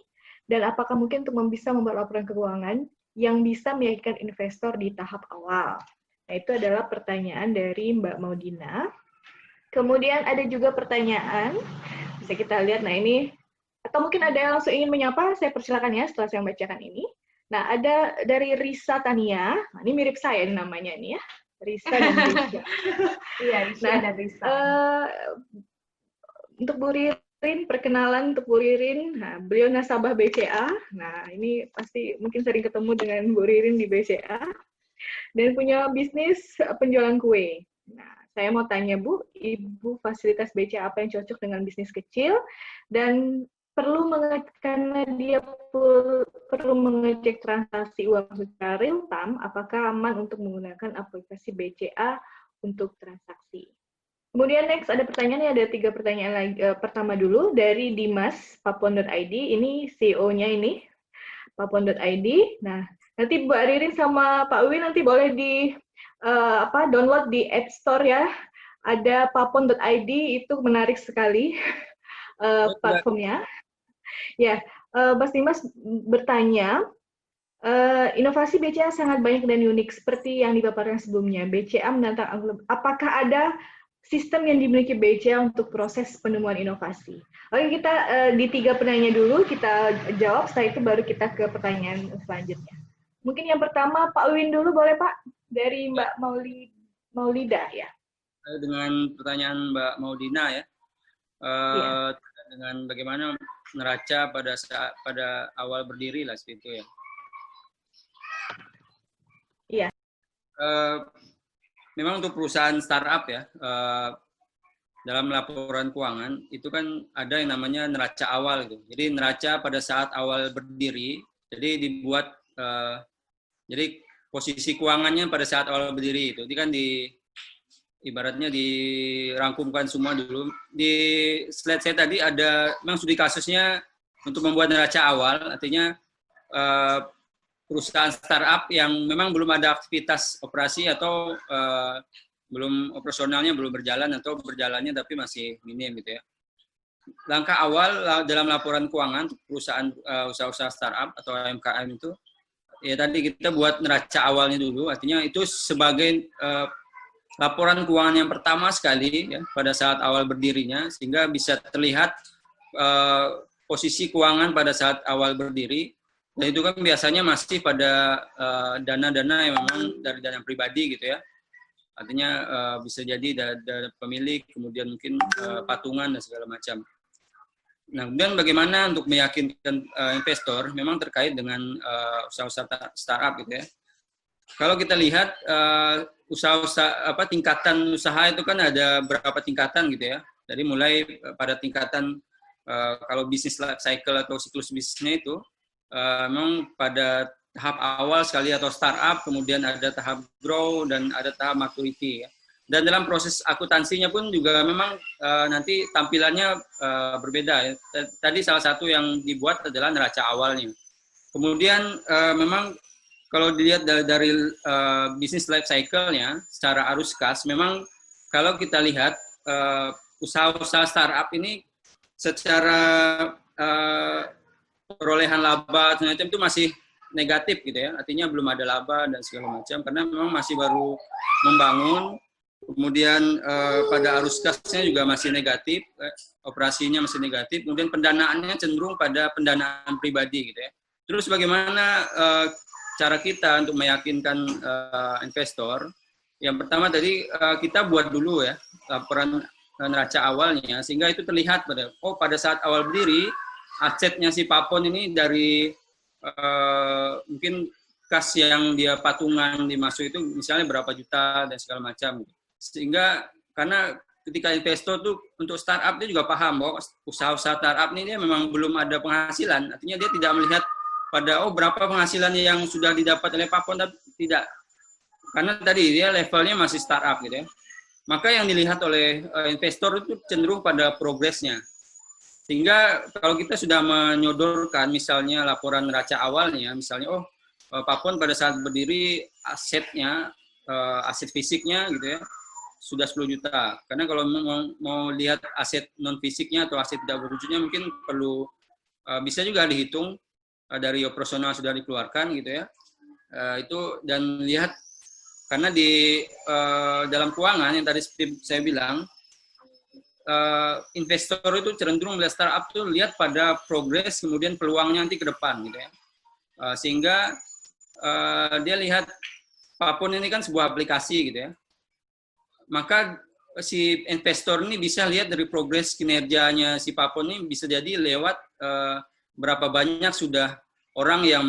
dan apakah mungkin untuk bisa membuat laporan keuangan yang bisa meyakinkan investor di tahap awal? Nah, itu adalah pertanyaan dari Mbak Maudina. Kemudian ada juga pertanyaan, bisa kita lihat, nah ini, atau mungkin ada yang langsung ingin menyapa, saya persilakan ya setelah saya membacakan ini. Nah, ada dari Risa Tania, nah, ini mirip saya ini namanya nih ya, Risa dan Risa. Iya, Risa dan Risa. Untuk Bu Ririn, perkenalan untuk Bu Ririn, nah, beliau nasabah BCA, nah ini pasti mungkin sering ketemu dengan Bu Ririn di BCA, dan punya bisnis penjualan kue. Nah, saya mau tanya Bu, Ibu fasilitas BCA apa yang cocok dengan bisnis kecil, dan karena dia perlu mengecek transaksi uang secara real time, apakah aman untuk menggunakan aplikasi BCA untuk transaksi? Kemudian next ada pertanyaannya, ada 3 pertanyaan lagi. Pertama dulu dari Dimas papon.id, ini CEO-nya ini papon.id. Nah, nanti Mbak Ririn sama Pak Wiwin nanti boleh di download di App Store ya. Ada papon.id, itu menarik sekali platformnya. Ya, Mas Dimas bertanya, inovasi BCA sangat banyak dan unik seperti yang dipaparkan sebelumnya. BCA menantang, apakah ada sistem yang dimiliki BCA untuk proses penemuan inovasi? Oke, kita di 3 penanya dulu, kita jawab, setelah itu baru kita ke pertanyaan selanjutnya. Mungkin yang pertama, Pak Wiwin dulu boleh Pak? Dari Mbak Maulida ya. Dengan pertanyaan Mbak Maudina ya, dengan bagaimana neraca pada awal berdiri lah seperti itu ya. Iya. Memang untuk perusahaan startup ya, dalam laporan keuangan itu kan ada yang namanya neraca awal gitu. Jadi neraca pada saat awal berdiri, jadi dibuat jadi posisi keuangannya pada saat awal berdiri itu kan ibaratnya dirangkumkan semua dulu. Di slide saya tadi ada memang studi kasusnya untuk membuat neraca awal, artinya perusahaan startup yang memang belum ada aktivitas operasi atau belum operasionalnya belum berjalan atau berjalannya tapi masih minim gitu ya. Langkah awal dalam laporan keuangan untuk perusahaan usaha-usaha startup atau UMKM itu ya tadi kita buat neraca awalnya dulu, artinya itu sebagai laporan keuangan yang pertama sekali ya pada saat awal berdirinya, sehingga bisa terlihat posisi keuangan pada saat awal berdiri. Dan itu kan biasanya masih pada dana-dana yang memang dari dana pribadi gitu ya. Artinya bisa jadi dari pemilik, kemudian mungkin patungan dan segala macam. Nah, kemudian bagaimana untuk meyakinkan investor memang terkait dengan usaha-usaha startup gitu ya. Kalau kita lihat usaha-usaha tingkatan usaha itu kan ada berapa tingkatan gitu ya. Dari mulai pada tingkatan kalau bisnis life cycle atau siklus bisnisnya itu memang pada tahap awal sekali atau startup, kemudian ada tahap grow dan ada tahap maturity ya. Dan dalam proses akuntansinya pun juga memang nanti tampilannya berbeda ya. Tadi salah satu yang dibuat adalah neraca awalnya. Kemudian memang kalau dilihat dari bisnis life cycle-nya secara arus kas, memang kalau kita lihat usaha-usaha startup ini secara perolehan laba semacam itu masih negatif gitu ya, artinya belum ada laba dan segala macam karena memang masih baru membangun. Kemudian pada arus kasnya juga masih negatif, operasinya masih negatif. Kemudian pendanaannya cenderung pada pendanaan pribadi gitu ya. Terus bagaimana cara kita untuk meyakinkan investor? Yang pertama tadi kita buat dulu ya laporan neraca awalnya sehingga itu terlihat pada saat awal berdiri asetnya si Papon ini dari mungkin kas yang dia patungan dimasuk itu misalnya berapa juta dan segala macam. Sehingga karena ketika investor tuh untuk startup dia juga paham bahwa usaha-usaha startup ini dia memang belum ada penghasilan, artinya dia tidak melihat pada berapa penghasilan yang sudah didapat oleh Papon, tapi tidak, karena tadi dia levelnya masih startup gitu ya. Maka yang dilihat oleh investor itu cenderung pada progresnya. Sehingga kalau kita sudah menyodorkan misalnya laporan neraca awalnya, misalnya Papon pada saat berdiri asetnya, aset fisiknya gitu ya, sudah 10 juta. Karena kalau mau lihat aset non fisiknya atau aset tidak berwujudnya mungkin perlu bisa juga dihitung dari operasional sudah dikeluarkan gitu ya. Itu dan lihat karena di dalam keuangan yang tadi seperti saya bilang, investor itu cenderung melihat startup tuh lihat pada progres kemudian peluangnya nanti ke depan gitu ya. Sehingga dia lihat Papon ini kan sebuah aplikasi gitu ya. Maka si investor ini bisa lihat dari progres kinerjanya si Papon ini bisa jadi lewat berapa banyak sudah orang yang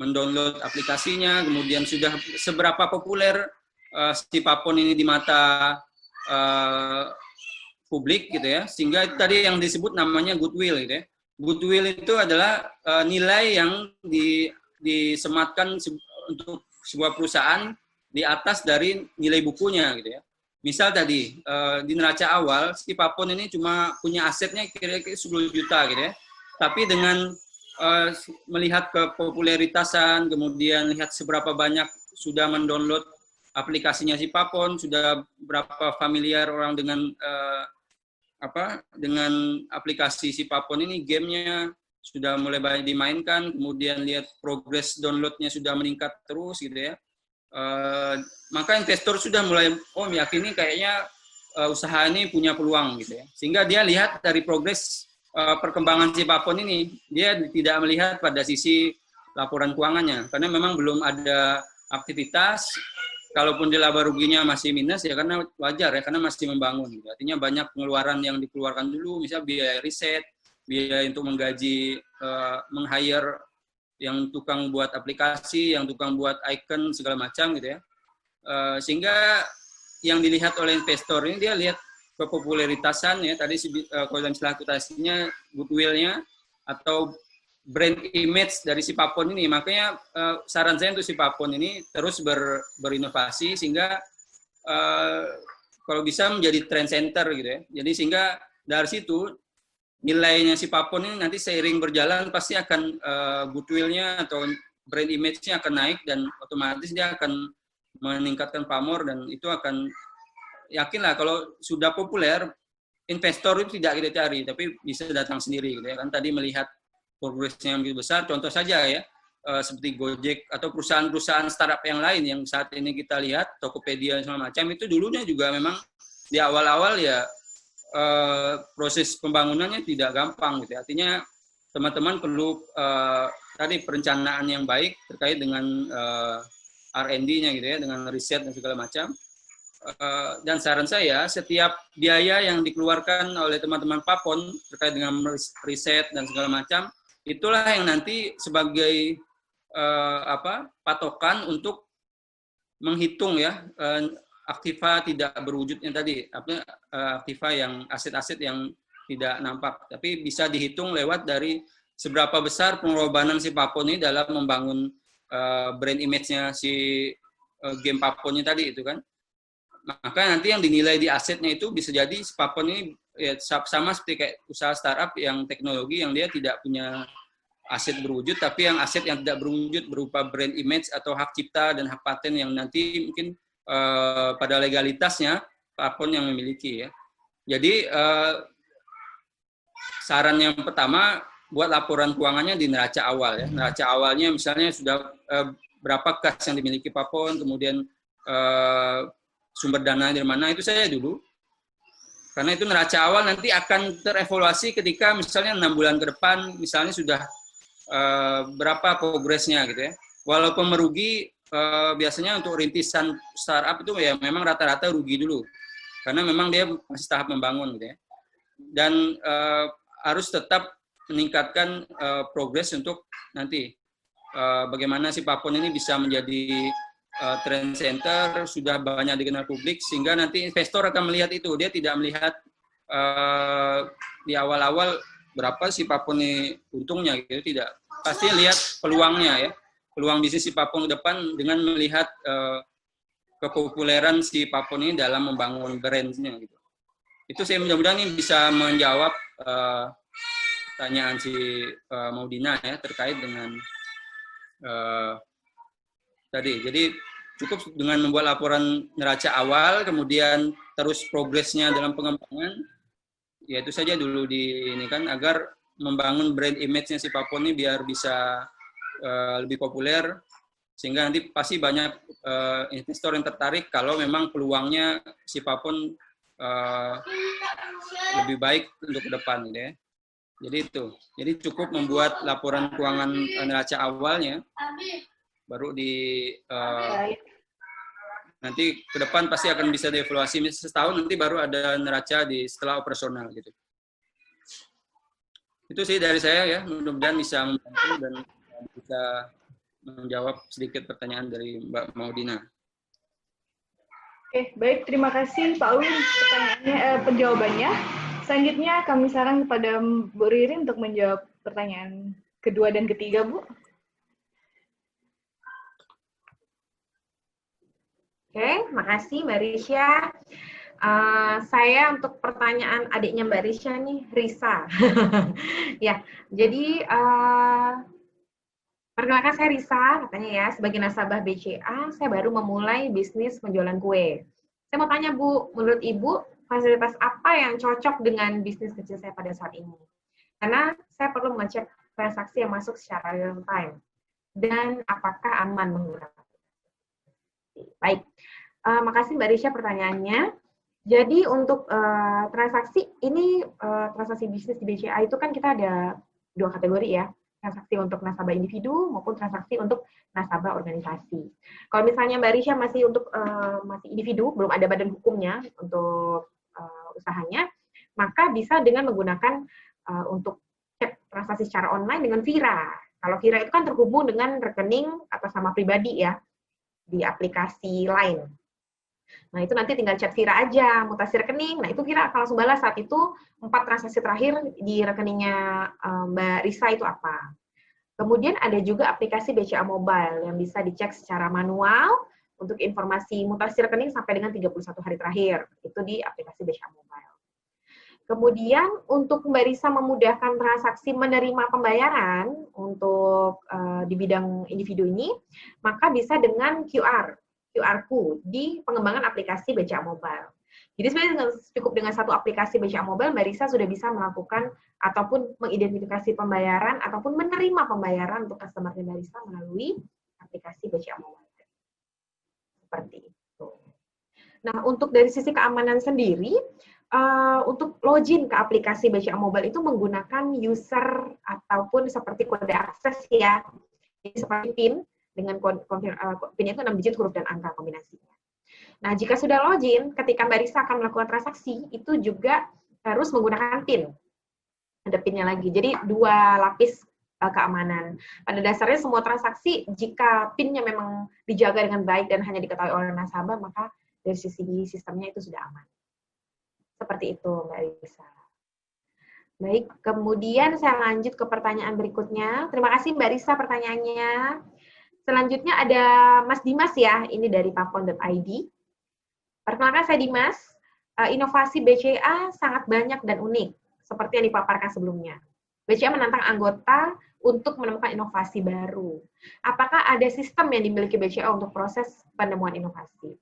mendownload aplikasinya, kemudian sudah seberapa populer si Papon ini di mata publik gitu ya. Sehingga tadi yang disebut namanya goodwill gitu ya. Goodwill itu adalah nilai yang disematkan untuk sebuah perusahaan di atas dari nilai bukunya gitu ya. Misal tadi di neraca awal si Papon ini cuma punya asetnya kira-kira 10 juta gitu ya. Tapi dengan melihat kepopuleritasan, kemudian lihat seberapa banyak sudah mendownload aplikasinya si Papon, sudah berapa familiar orang dengan dengan aplikasi si Papon ini, gamenya sudah mulai banyak dimainkan, kemudian lihat progres downloadnya sudah meningkat terus gitu ya. Maka investor sudah mulai meyakini kayaknya usaha ini punya peluang gitu ya. Sehingga dia lihat dari progres perkembangan si Papon ini, dia tidak melihat pada sisi laporan keuangannya karena memang belum ada aktivitas. Kalaupun dia laba ruginya masih minus ya karena wajar ya, karena masih membangun gitu. Artinya banyak pengeluaran yang dikeluarkan dulu, misalnya biaya riset, biaya untuk menggaji meng-hire yang tukang buat aplikasi, yang tukang buat icon segala macam gitu ya. Sehingga yang dilihat oleh investor ini dia lihat kepopuleritasan ya, tadi kalau dalam istilah akutasinya goodwill-nya atau brand image dari si Papon ini. Makanya saran saya untuk si Papon ini terus berinovasi sehingga kalau bisa menjadi trend center gitu ya. Jadi sehingga dari situ nilainya si Papon ini nanti seiring berjalan pasti akan goodwill-nya atau brand image-nya akan naik dan otomatis dia akan meningkatkan pamor dan itu akan yakinlah kalau sudah populer investor itu tidak kita cari tapi bisa datang sendiri gitu ya kan. Tadi melihat progresnya yang begitu besar, contoh saja ya seperti Gojek atau perusahaan-perusahaan startup yang lain yang saat ini kita lihat, Tokopedia dan segala macam itu dulunya juga memang di awal-awal ya proses pembangunannya tidak gampang gitu. Artinya teman-teman perlu tadi perencanaan yang baik terkait dengan R&D-nya gitu ya, dengan riset dan segala macam. Dan saran saya setiap biaya yang dikeluarkan oleh teman-teman Papon terkait dengan riset dan segala macam itulah yang nanti sebagai patokan untuk menghitung ya aktiva tidak berwujudnya tadi, aktiva yang aset-aset yang tidak nampak, tapi bisa dihitung lewat dari seberapa besar pengorbanan si Papon ini dalam membangun brand image-nya si game Paponnya tadi itu kan. Maka nanti yang dinilai di asetnya itu bisa jadi si Papon ini ya, sama seperti kayak usaha startup yang teknologi yang dia tidak punya aset berwujud, tapi yang aset yang tidak berwujud berupa brand image atau hak cipta dan hak paten yang nanti mungkin pada legalitasnya Papon yang memiliki ya. Jadi saran yang pertama buat laporan keuangannya di neraca awal ya. Neraca awalnya misalnya sudah berapa kas yang dimiliki Papon, kemudian sumber dana dari mana itu saya dulu. Karena itu neraca awal nanti akan terevaluasi ketika misalnya 6 bulan ke depan misalnya sudah berapa progresnya gitu ya. Walaupun merugi biasanya untuk rintisan startup itu ya memang rata-rata rugi dulu. Karena memang dia masih tahap membangun gitu ya. Dan harus tetap meningkatkan progres untuk nanti bagaimana si Papon ini bisa menjadi trend center sudah banyak dikenal publik, sehingga nanti investor akan melihat itu. Dia tidak melihat di awal-awal berapa si Papon ini untungnya gitu, tidak. Pasti lihat peluangnya ya, peluang bisnis si Papon ke depan dengan melihat kepopuleran si Papon ini dalam membangun brand-nya gitu. Itu saya mudah-mudahan ini bisa menjawab pertanyaan si Maudina ya terkait dengan tadi. Jadi cukup dengan membuat laporan neraca awal, kemudian terus progresnya dalam pengembangan, ya itu saja dulu di ini kan, agar membangun brand image-nya si Papon ini biar bisa lebih populer, sehingga nanti pasti banyak investor yang tertarik kalau memang peluangnya si Papon lebih baik untuk ke depan gitu ya. Jadi itu. Jadi cukup membuat laporan keuangan neraca awalnya, baru di nanti ke depan pasti akan bisa dievaluasi setahun, nanti baru ada neraca di setelah operasional gitu. Itu sih dari saya ya, mudah-mudahan bisa membantu dan bisa menjawab sedikit pertanyaan dari Mbak Maudina. Oke, baik. Terima kasih Pak Win penjawabannya. Selanjutnya kami saran kepada Bu Ririn untuk menjawab pertanyaan kedua dan ketiga, Bu. Oke, makasih Mbak Risha. Saya untuk pertanyaan adiknya Mbak Risha nih, Risa. Ya, jadi perkenalkan saya Risa, katanya ya, sebagai nasabah BCA, saya baru memulai bisnis penjualan kue. Saya mau tanya Bu, menurut Ibu, fasilitas apa yang cocok dengan bisnis kecil saya pada saat ini? Karena saya perlu mengecek transaksi yang masuk secara real time. Dan apakah aman menggunakan? Baik, makasih Mbak Risha pertanyaannya. Jadi untuk transaksi ini, transaksi bisnis di BCA itu kan kita ada 2 kategori ya, transaksi untuk nasabah individu maupun transaksi untuk nasabah organisasi. Kalau misalnya Mbak Risha masih untuk masih individu, belum ada badan hukumnya untuk usahanya, maka bisa dengan menggunakan untuk cek transaksi secara online dengan Vira. Kalau Vira itu kan terhubung dengan rekening atas nama pribadi ya, di aplikasi lain. Nah, itu nanti tinggal chat Vira aja, mutasi rekening. Nah, itu Vira akan langsung balas saat itu 4 transaksi terakhir di rekeningnya Mbak Risa itu apa. Kemudian ada juga aplikasi BCA Mobile yang bisa dicek secara manual untuk informasi mutasi rekening sampai dengan 31 hari terakhir. Itu di aplikasi BCA Mobile. Kemudian untuk Mbak Risa memudahkan transaksi menerima pembayaran untuk di bidang individu ini, maka bisa dengan QR code di pengembangan aplikasi BCA Mobile. Jadi sebenarnya cukup dengan satu aplikasi BCA Mobile, Mbak Risa sudah bisa melakukan ataupun mengidentifikasi pembayaran ataupun menerima pembayaran untuk customer Mbak Risa melalui aplikasi BCA Mobile. Seperti itu. Nah, untuk dari sisi keamanan sendiri, untuk login ke aplikasi BCA Mobile itu menggunakan user ataupun seperti kode akses ya, jadi seperti PIN dengan PIN itu 6 digit huruf dan angka kombinasinya. Nah, jika sudah login, ketika Mbak Risa akan melakukan transaksi, itu juga harus menggunakan PIN. Ada PIN-nya lagi. Jadi 2 lapis keamanan. Pada dasarnya semua transaksi, jika PIN-nya memang dijaga dengan baik dan hanya diketahui oleh nasabah, maka dari sisi sistemnya itu sudah aman. Seperti itu, Mbak Risa. Baik, kemudian saya lanjut ke pertanyaan berikutnya. Terima kasih Mbak Risa pertanyaannya. Selanjutnya ada Mas Dimas ya, ini dari papon.id. Perkenalkan saya Dimas, inovasi BCA sangat banyak dan unik, seperti yang dipaparkan sebelumnya. BCA menantang anggota untuk menemukan inovasi baru. Apakah ada sistem yang dimiliki BCA untuk proses penemuan inovasi?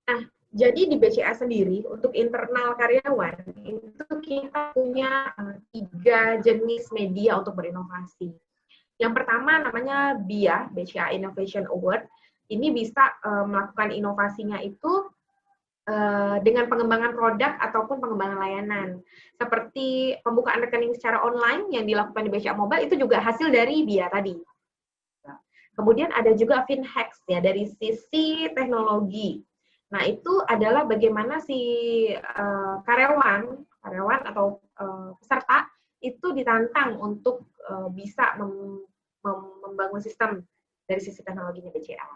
Nah, jadi di BCA sendiri, untuk internal karyawan, itu kita punya 3 jenis media untuk berinovasi. Yang pertama namanya BIA, BCA Innovation Award. Ini bisa melakukan inovasinya itu dengan pengembangan produk ataupun pengembangan layanan. Seperti pembukaan rekening secara online yang dilakukan di BCA Mobile, itu juga hasil dari BIA tadi. Kemudian ada juga FinHacks, ya, dari sisi teknologi. Nah, itu adalah bagaimana si karyawan atau peserta itu ditantang untuk bisa membangun sistem dari sisi teknologinya BCA.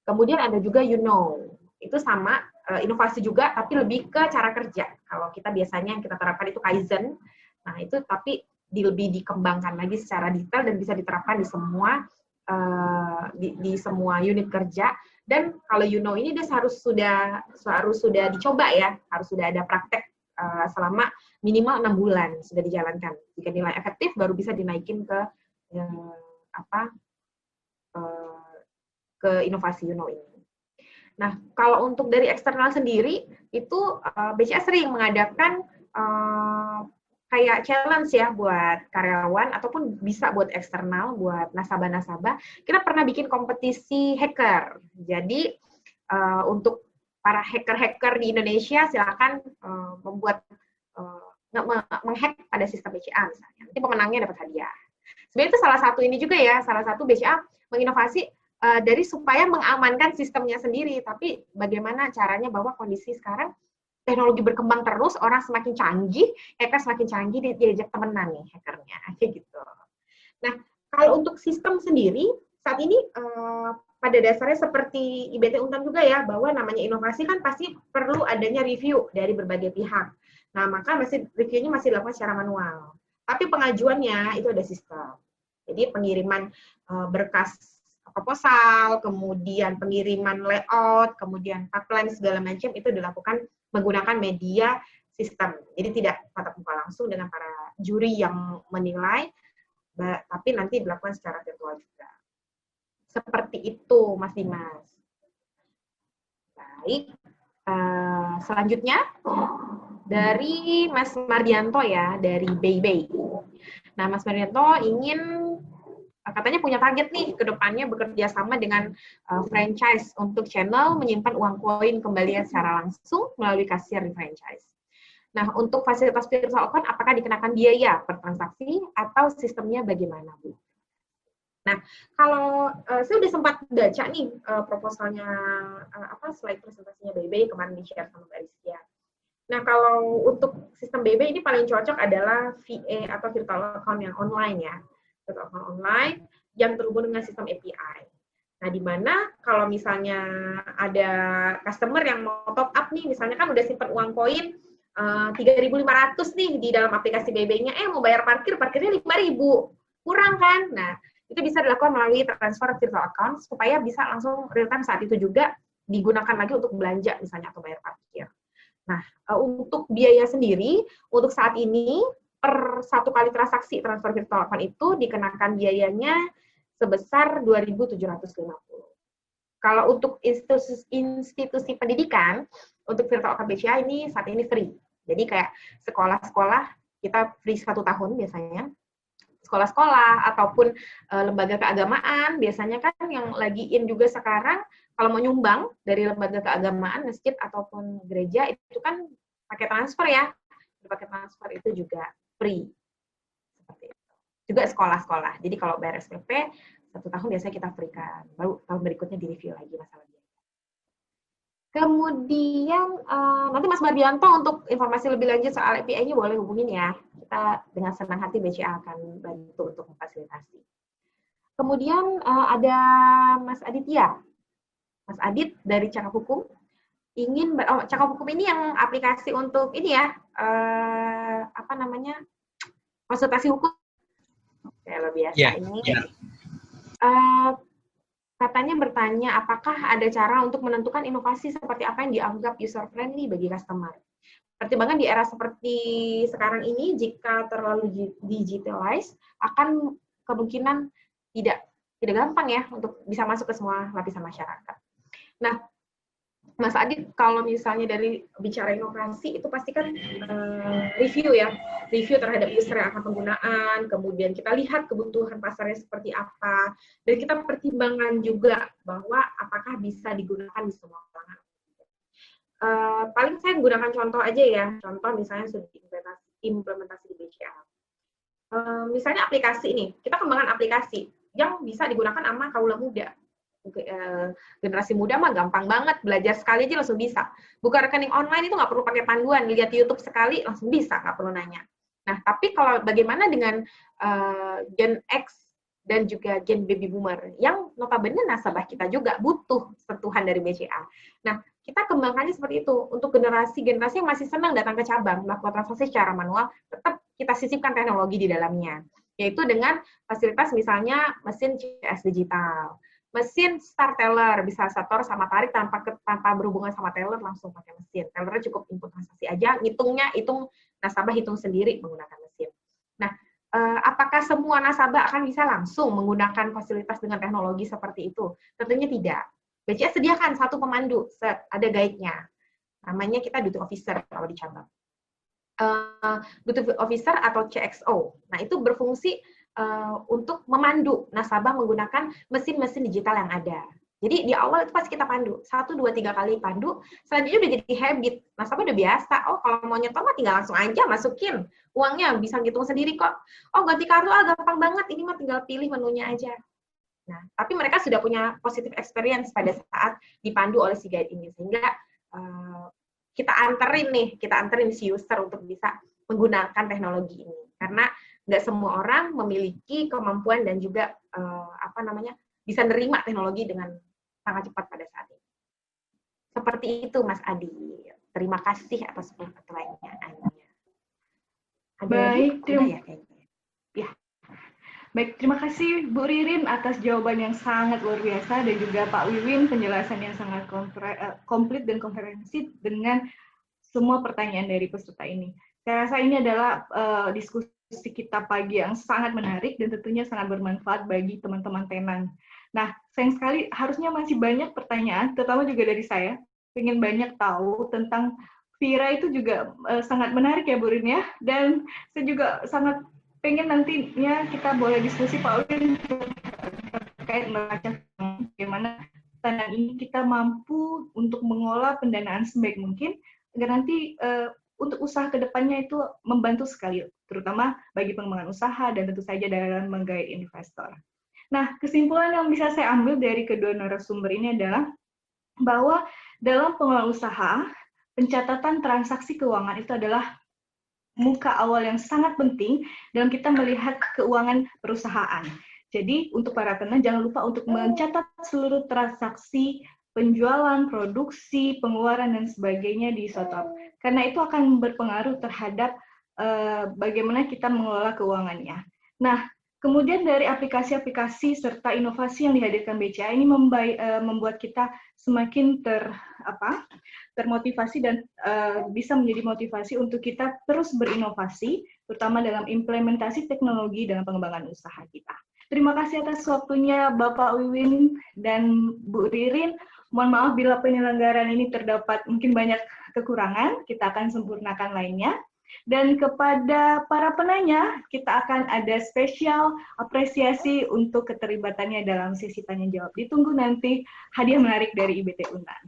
Kemudian ada juga itu sama inovasi juga, tapi lebih ke cara kerja. Kalau kita biasanya yang kita terapkan itu Kaizen, nah itu tapi lebih dikembangkan lagi secara detail dan bisa diterapkan di semua semua unit kerja. Dan kalau ini dia harus sudah dicoba ya, harus sudah ada praktek selama minimal 6 bulan sudah dijalankan. Jika nilai efektif baru bisa dinaikin ke ke inovasi ini. Nah, kalau untuk dari eksternal sendiri, itu BCA sering mengadakan kayak challenge ya buat karyawan, ataupun bisa buat eksternal, buat nasabah-nasabah. Kita pernah bikin kompetisi hacker. Jadi, untuk para hacker-hacker di Indonesia, silakan membuat, menghack pada sistem BCA misalnya. Nanti pemenangnya dapat hadiah. Sebenarnya itu salah satu ini juga ya, salah satu BCA menginovasi dari supaya mengamankan sistemnya sendiri, tapi bagaimana caranya bahwa kondisi sekarang teknologi berkembang terus, orang semakin canggih, hacker semakin canggih, diajak temenan nih hackernya, kayak gitu. Nah, kalau untuk sistem sendiri, saat ini pada dasarnya seperti IBT Untan juga ya, bahwa namanya inovasi kan pasti perlu adanya review dari berbagai pihak. Nah, maka reviewnya masih dilakukan secara manual. Tapi pengajuannya itu ada sistem. Jadi pengiriman berkas proposal, kemudian pengiriman layout, kemudian pipeline segala macam itu dilakukan menggunakan media sistem. Jadi tidak tatap muka langsung dengan para juri yang menilai, tapi nanti dilakukan secara virtual juga. Seperti itu, Mas Dimas. Baik, selanjutnya dari Mas Mardianto ya, dari Beibei. Nah, Mas Mardianto ingin katanya punya target nih ke depannya bekerja sama dengan franchise untuk channel menyimpan uang koin kembalian secara langsung melalui kasir di franchise. Nah, untuk fasilitas virtual account apakah dikenakan biaya per transaksi atau sistemnya bagaimana, Bu? Nah, kalau saya udah sempat baca nih proposalnya slide presentasinya BB kemarin di-share sama Mbak Rizkia. Nah, kalau untuk sistem BB ini paling cocok adalah VA atau virtual account yang online ya. Virtual account online yang terhubung dengan sistem API. Nah, di mana kalau misalnya ada customer yang mau top up nih, misalnya kan udah simpan uang koin 3.500 nih di dalam aplikasi BB-nya, mau bayar parkirnya 5.000. Kurang kan? Nah, itu bisa dilakukan melalui transfer virtual account supaya bisa langsung real time saat itu juga digunakan lagi untuk belanja misalnya atau bayar parkir. Nah, untuk biaya sendiri, untuk saat ini, per 1 kali transaksi transfer virtual account itu dikenakan biayanya sebesar 2.750. Kalau untuk institusi pendidikan, untuk virtual account BCA ini saat ini free. Jadi kayak sekolah-sekolah, kita free 1 tahun biasanya. Sekolah-sekolah, ataupun lembaga keagamaan, biasanya kan yang lagi in juga sekarang, kalau mau nyumbang dari lembaga keagamaan, masjid ataupun gereja, itu kan pakai transfer ya. Pakai transfer itu juga free. Seperti itu. Juga sekolah-sekolah. Jadi kalau bayar SPP, 1 tahun biasanya kita free-kan. Baru tahun berikutnya di-review lagi masalah biaya. Kemudian, nanti Mas Mardianto untuk informasi lebih lanjut soal API-nya boleh hubungin ya. Kita dengan senang hati BCA akan bantu untuk memfasilitasi. Kemudian ada Mas Aditya. Mas Adit dari Cakap Hukum ingin Cakap Hukum ini yang aplikasi untuk ini ya konsultasi hukum kalau biasa ini. Katanya bertanya apakah ada cara untuk menentukan inovasi seperti apa yang dianggap user friendly bagi customer. Pertimbangan di era seperti sekarang ini jika terlalu digitalized akan kemungkinan tidak gampang ya untuk bisa masuk ke semua lapisan masyarakat. Nah, Mas Adit, kalau misalnya dari bicara inovasi, itu pasti kan review ya, review terhadap user yang akan penggunaan, kemudian kita lihat kebutuhan pasarnya seperti apa, dan kita pertimbangkan juga bahwa apakah bisa digunakan di semua kalangan. Paling saya gunakan contoh aja ya, contoh misalnya sudah implementasi di BCA. Misalnya aplikasi ini, kita kembangkan aplikasi yang bisa digunakan sama kaula muda. Generasi muda mah gampang banget, belajar sekali aja langsung bisa. Buka rekening online itu nggak perlu pakai panduan, lihat YouTube sekali langsung bisa, nggak perlu nanya. Nah, tapi kalau bagaimana dengan Gen X dan juga gen baby boomer yang notabene nasabah kita juga butuh sentuhan dari BCA. Nah, kita kembangkannya seperti itu. Untuk generasi-generasi yang masih senang datang ke cabang, melakukan transaksi secara manual, tetap kita sisipkan teknologi di dalamnya, yaitu dengan fasilitas misalnya mesin CS digital, mesin start teller, bisa setor sama tarik tanpa berhubungan sama teller, langsung pakai mesin. Tellernya cukup input transaksi aja, hitung nasabah hitung sendiri menggunakan mesin. Nah, apakah semua nasabah akan bisa langsung menggunakan fasilitas dengan teknologi seperti itu? Tentunya tidak. BCA sediakan satu pemandu, ada guide-nya. Namanya kita duty officer kalau di cabang. Duty officer atau CXO. Nah, itu berfungsi untuk memandu nasabah menggunakan mesin-mesin digital yang ada. Jadi di awal itu pasti kita pandu, 1, 2, 3 kali pandu, selanjutnya udah jadi habit. Nasabah udah biasa, oh kalau mau nyetor mah tinggal langsung aja masukin, uangnya bisa ngitung sendiri kok. Oh ganti kartu, gampang banget, ini mah tinggal pilih menunya aja. Nah, tapi mereka sudah punya positive experience pada saat dipandu oleh si guide ini, sehingga kita anterin si user untuk bisa menggunakan teknologi ini. Karena nggak semua orang memiliki kemampuan dan juga bisa nerima teknologi dengan sangat cepat pada saat ini. Seperti itu, Mas Adi. Terima kasih atas pertanyaannya. Baik, Baik, terima kasih Bu Ririn atas jawaban yang sangat luar biasa dan juga Pak Wiwin penjelasan yang sangat komplit dan komprehensif dengan semua pertanyaan dari peserta ini. Saya rasa ini adalah diskusi kita pagi yang sangat menarik dan tentunya sangat bermanfaat bagi teman-teman tenan. Nah, sayang sekali harusnya masih banyak pertanyaan, terutama juga dari saya. Pengen banyak tahu tentang Vira itu juga sangat menarik ya Bu Rin ya. Dan saya juga sangat pengen nantinya kita boleh diskusi Pak Wiwin terkait merancang bagaimana tenan ini kita mampu untuk mengolah pendanaan sebaik mungkin agar nanti untuk usaha kedepannya itu membantu sekali, terutama bagi pengembangan usaha dan tentu saja dalam menggait investor. Nah, kesimpulan yang bisa saya ambil dari kedua narasumber ini adalah bahwa dalam pengelolaan usaha, pencatatan transaksi keuangan itu adalah muka awal yang sangat penting dalam kita melihat keuangan perusahaan. Jadi, untuk para tenan jangan lupa untuk mencatat seluruh transaksi penjualan, produksi, pengeluaran, dan sebagainya di SOTOP. Karena itu akan berpengaruh terhadap bagaimana kita mengelola keuangannya. Nah, kemudian dari aplikasi-aplikasi serta inovasi yang dihadirkan BCA ini membuat kita semakin termotivasi dan bisa menjadi motivasi untuk kita terus berinovasi, terutama dalam implementasi teknologi dalam pengembangan usaha kita. Terima kasih atas waktunya Bapak Wiwin dan Bu Ririn. Mohon maaf bila penyelenggaraan ini terdapat mungkin banyak kekurangan, kita akan sempurnakan lainnya. Dan kepada para penanya, kita akan ada spesial apresiasi untuk keterlibatannya dalam sesi tanya jawab. Ditunggu nanti hadiah menarik dari IBT Untan.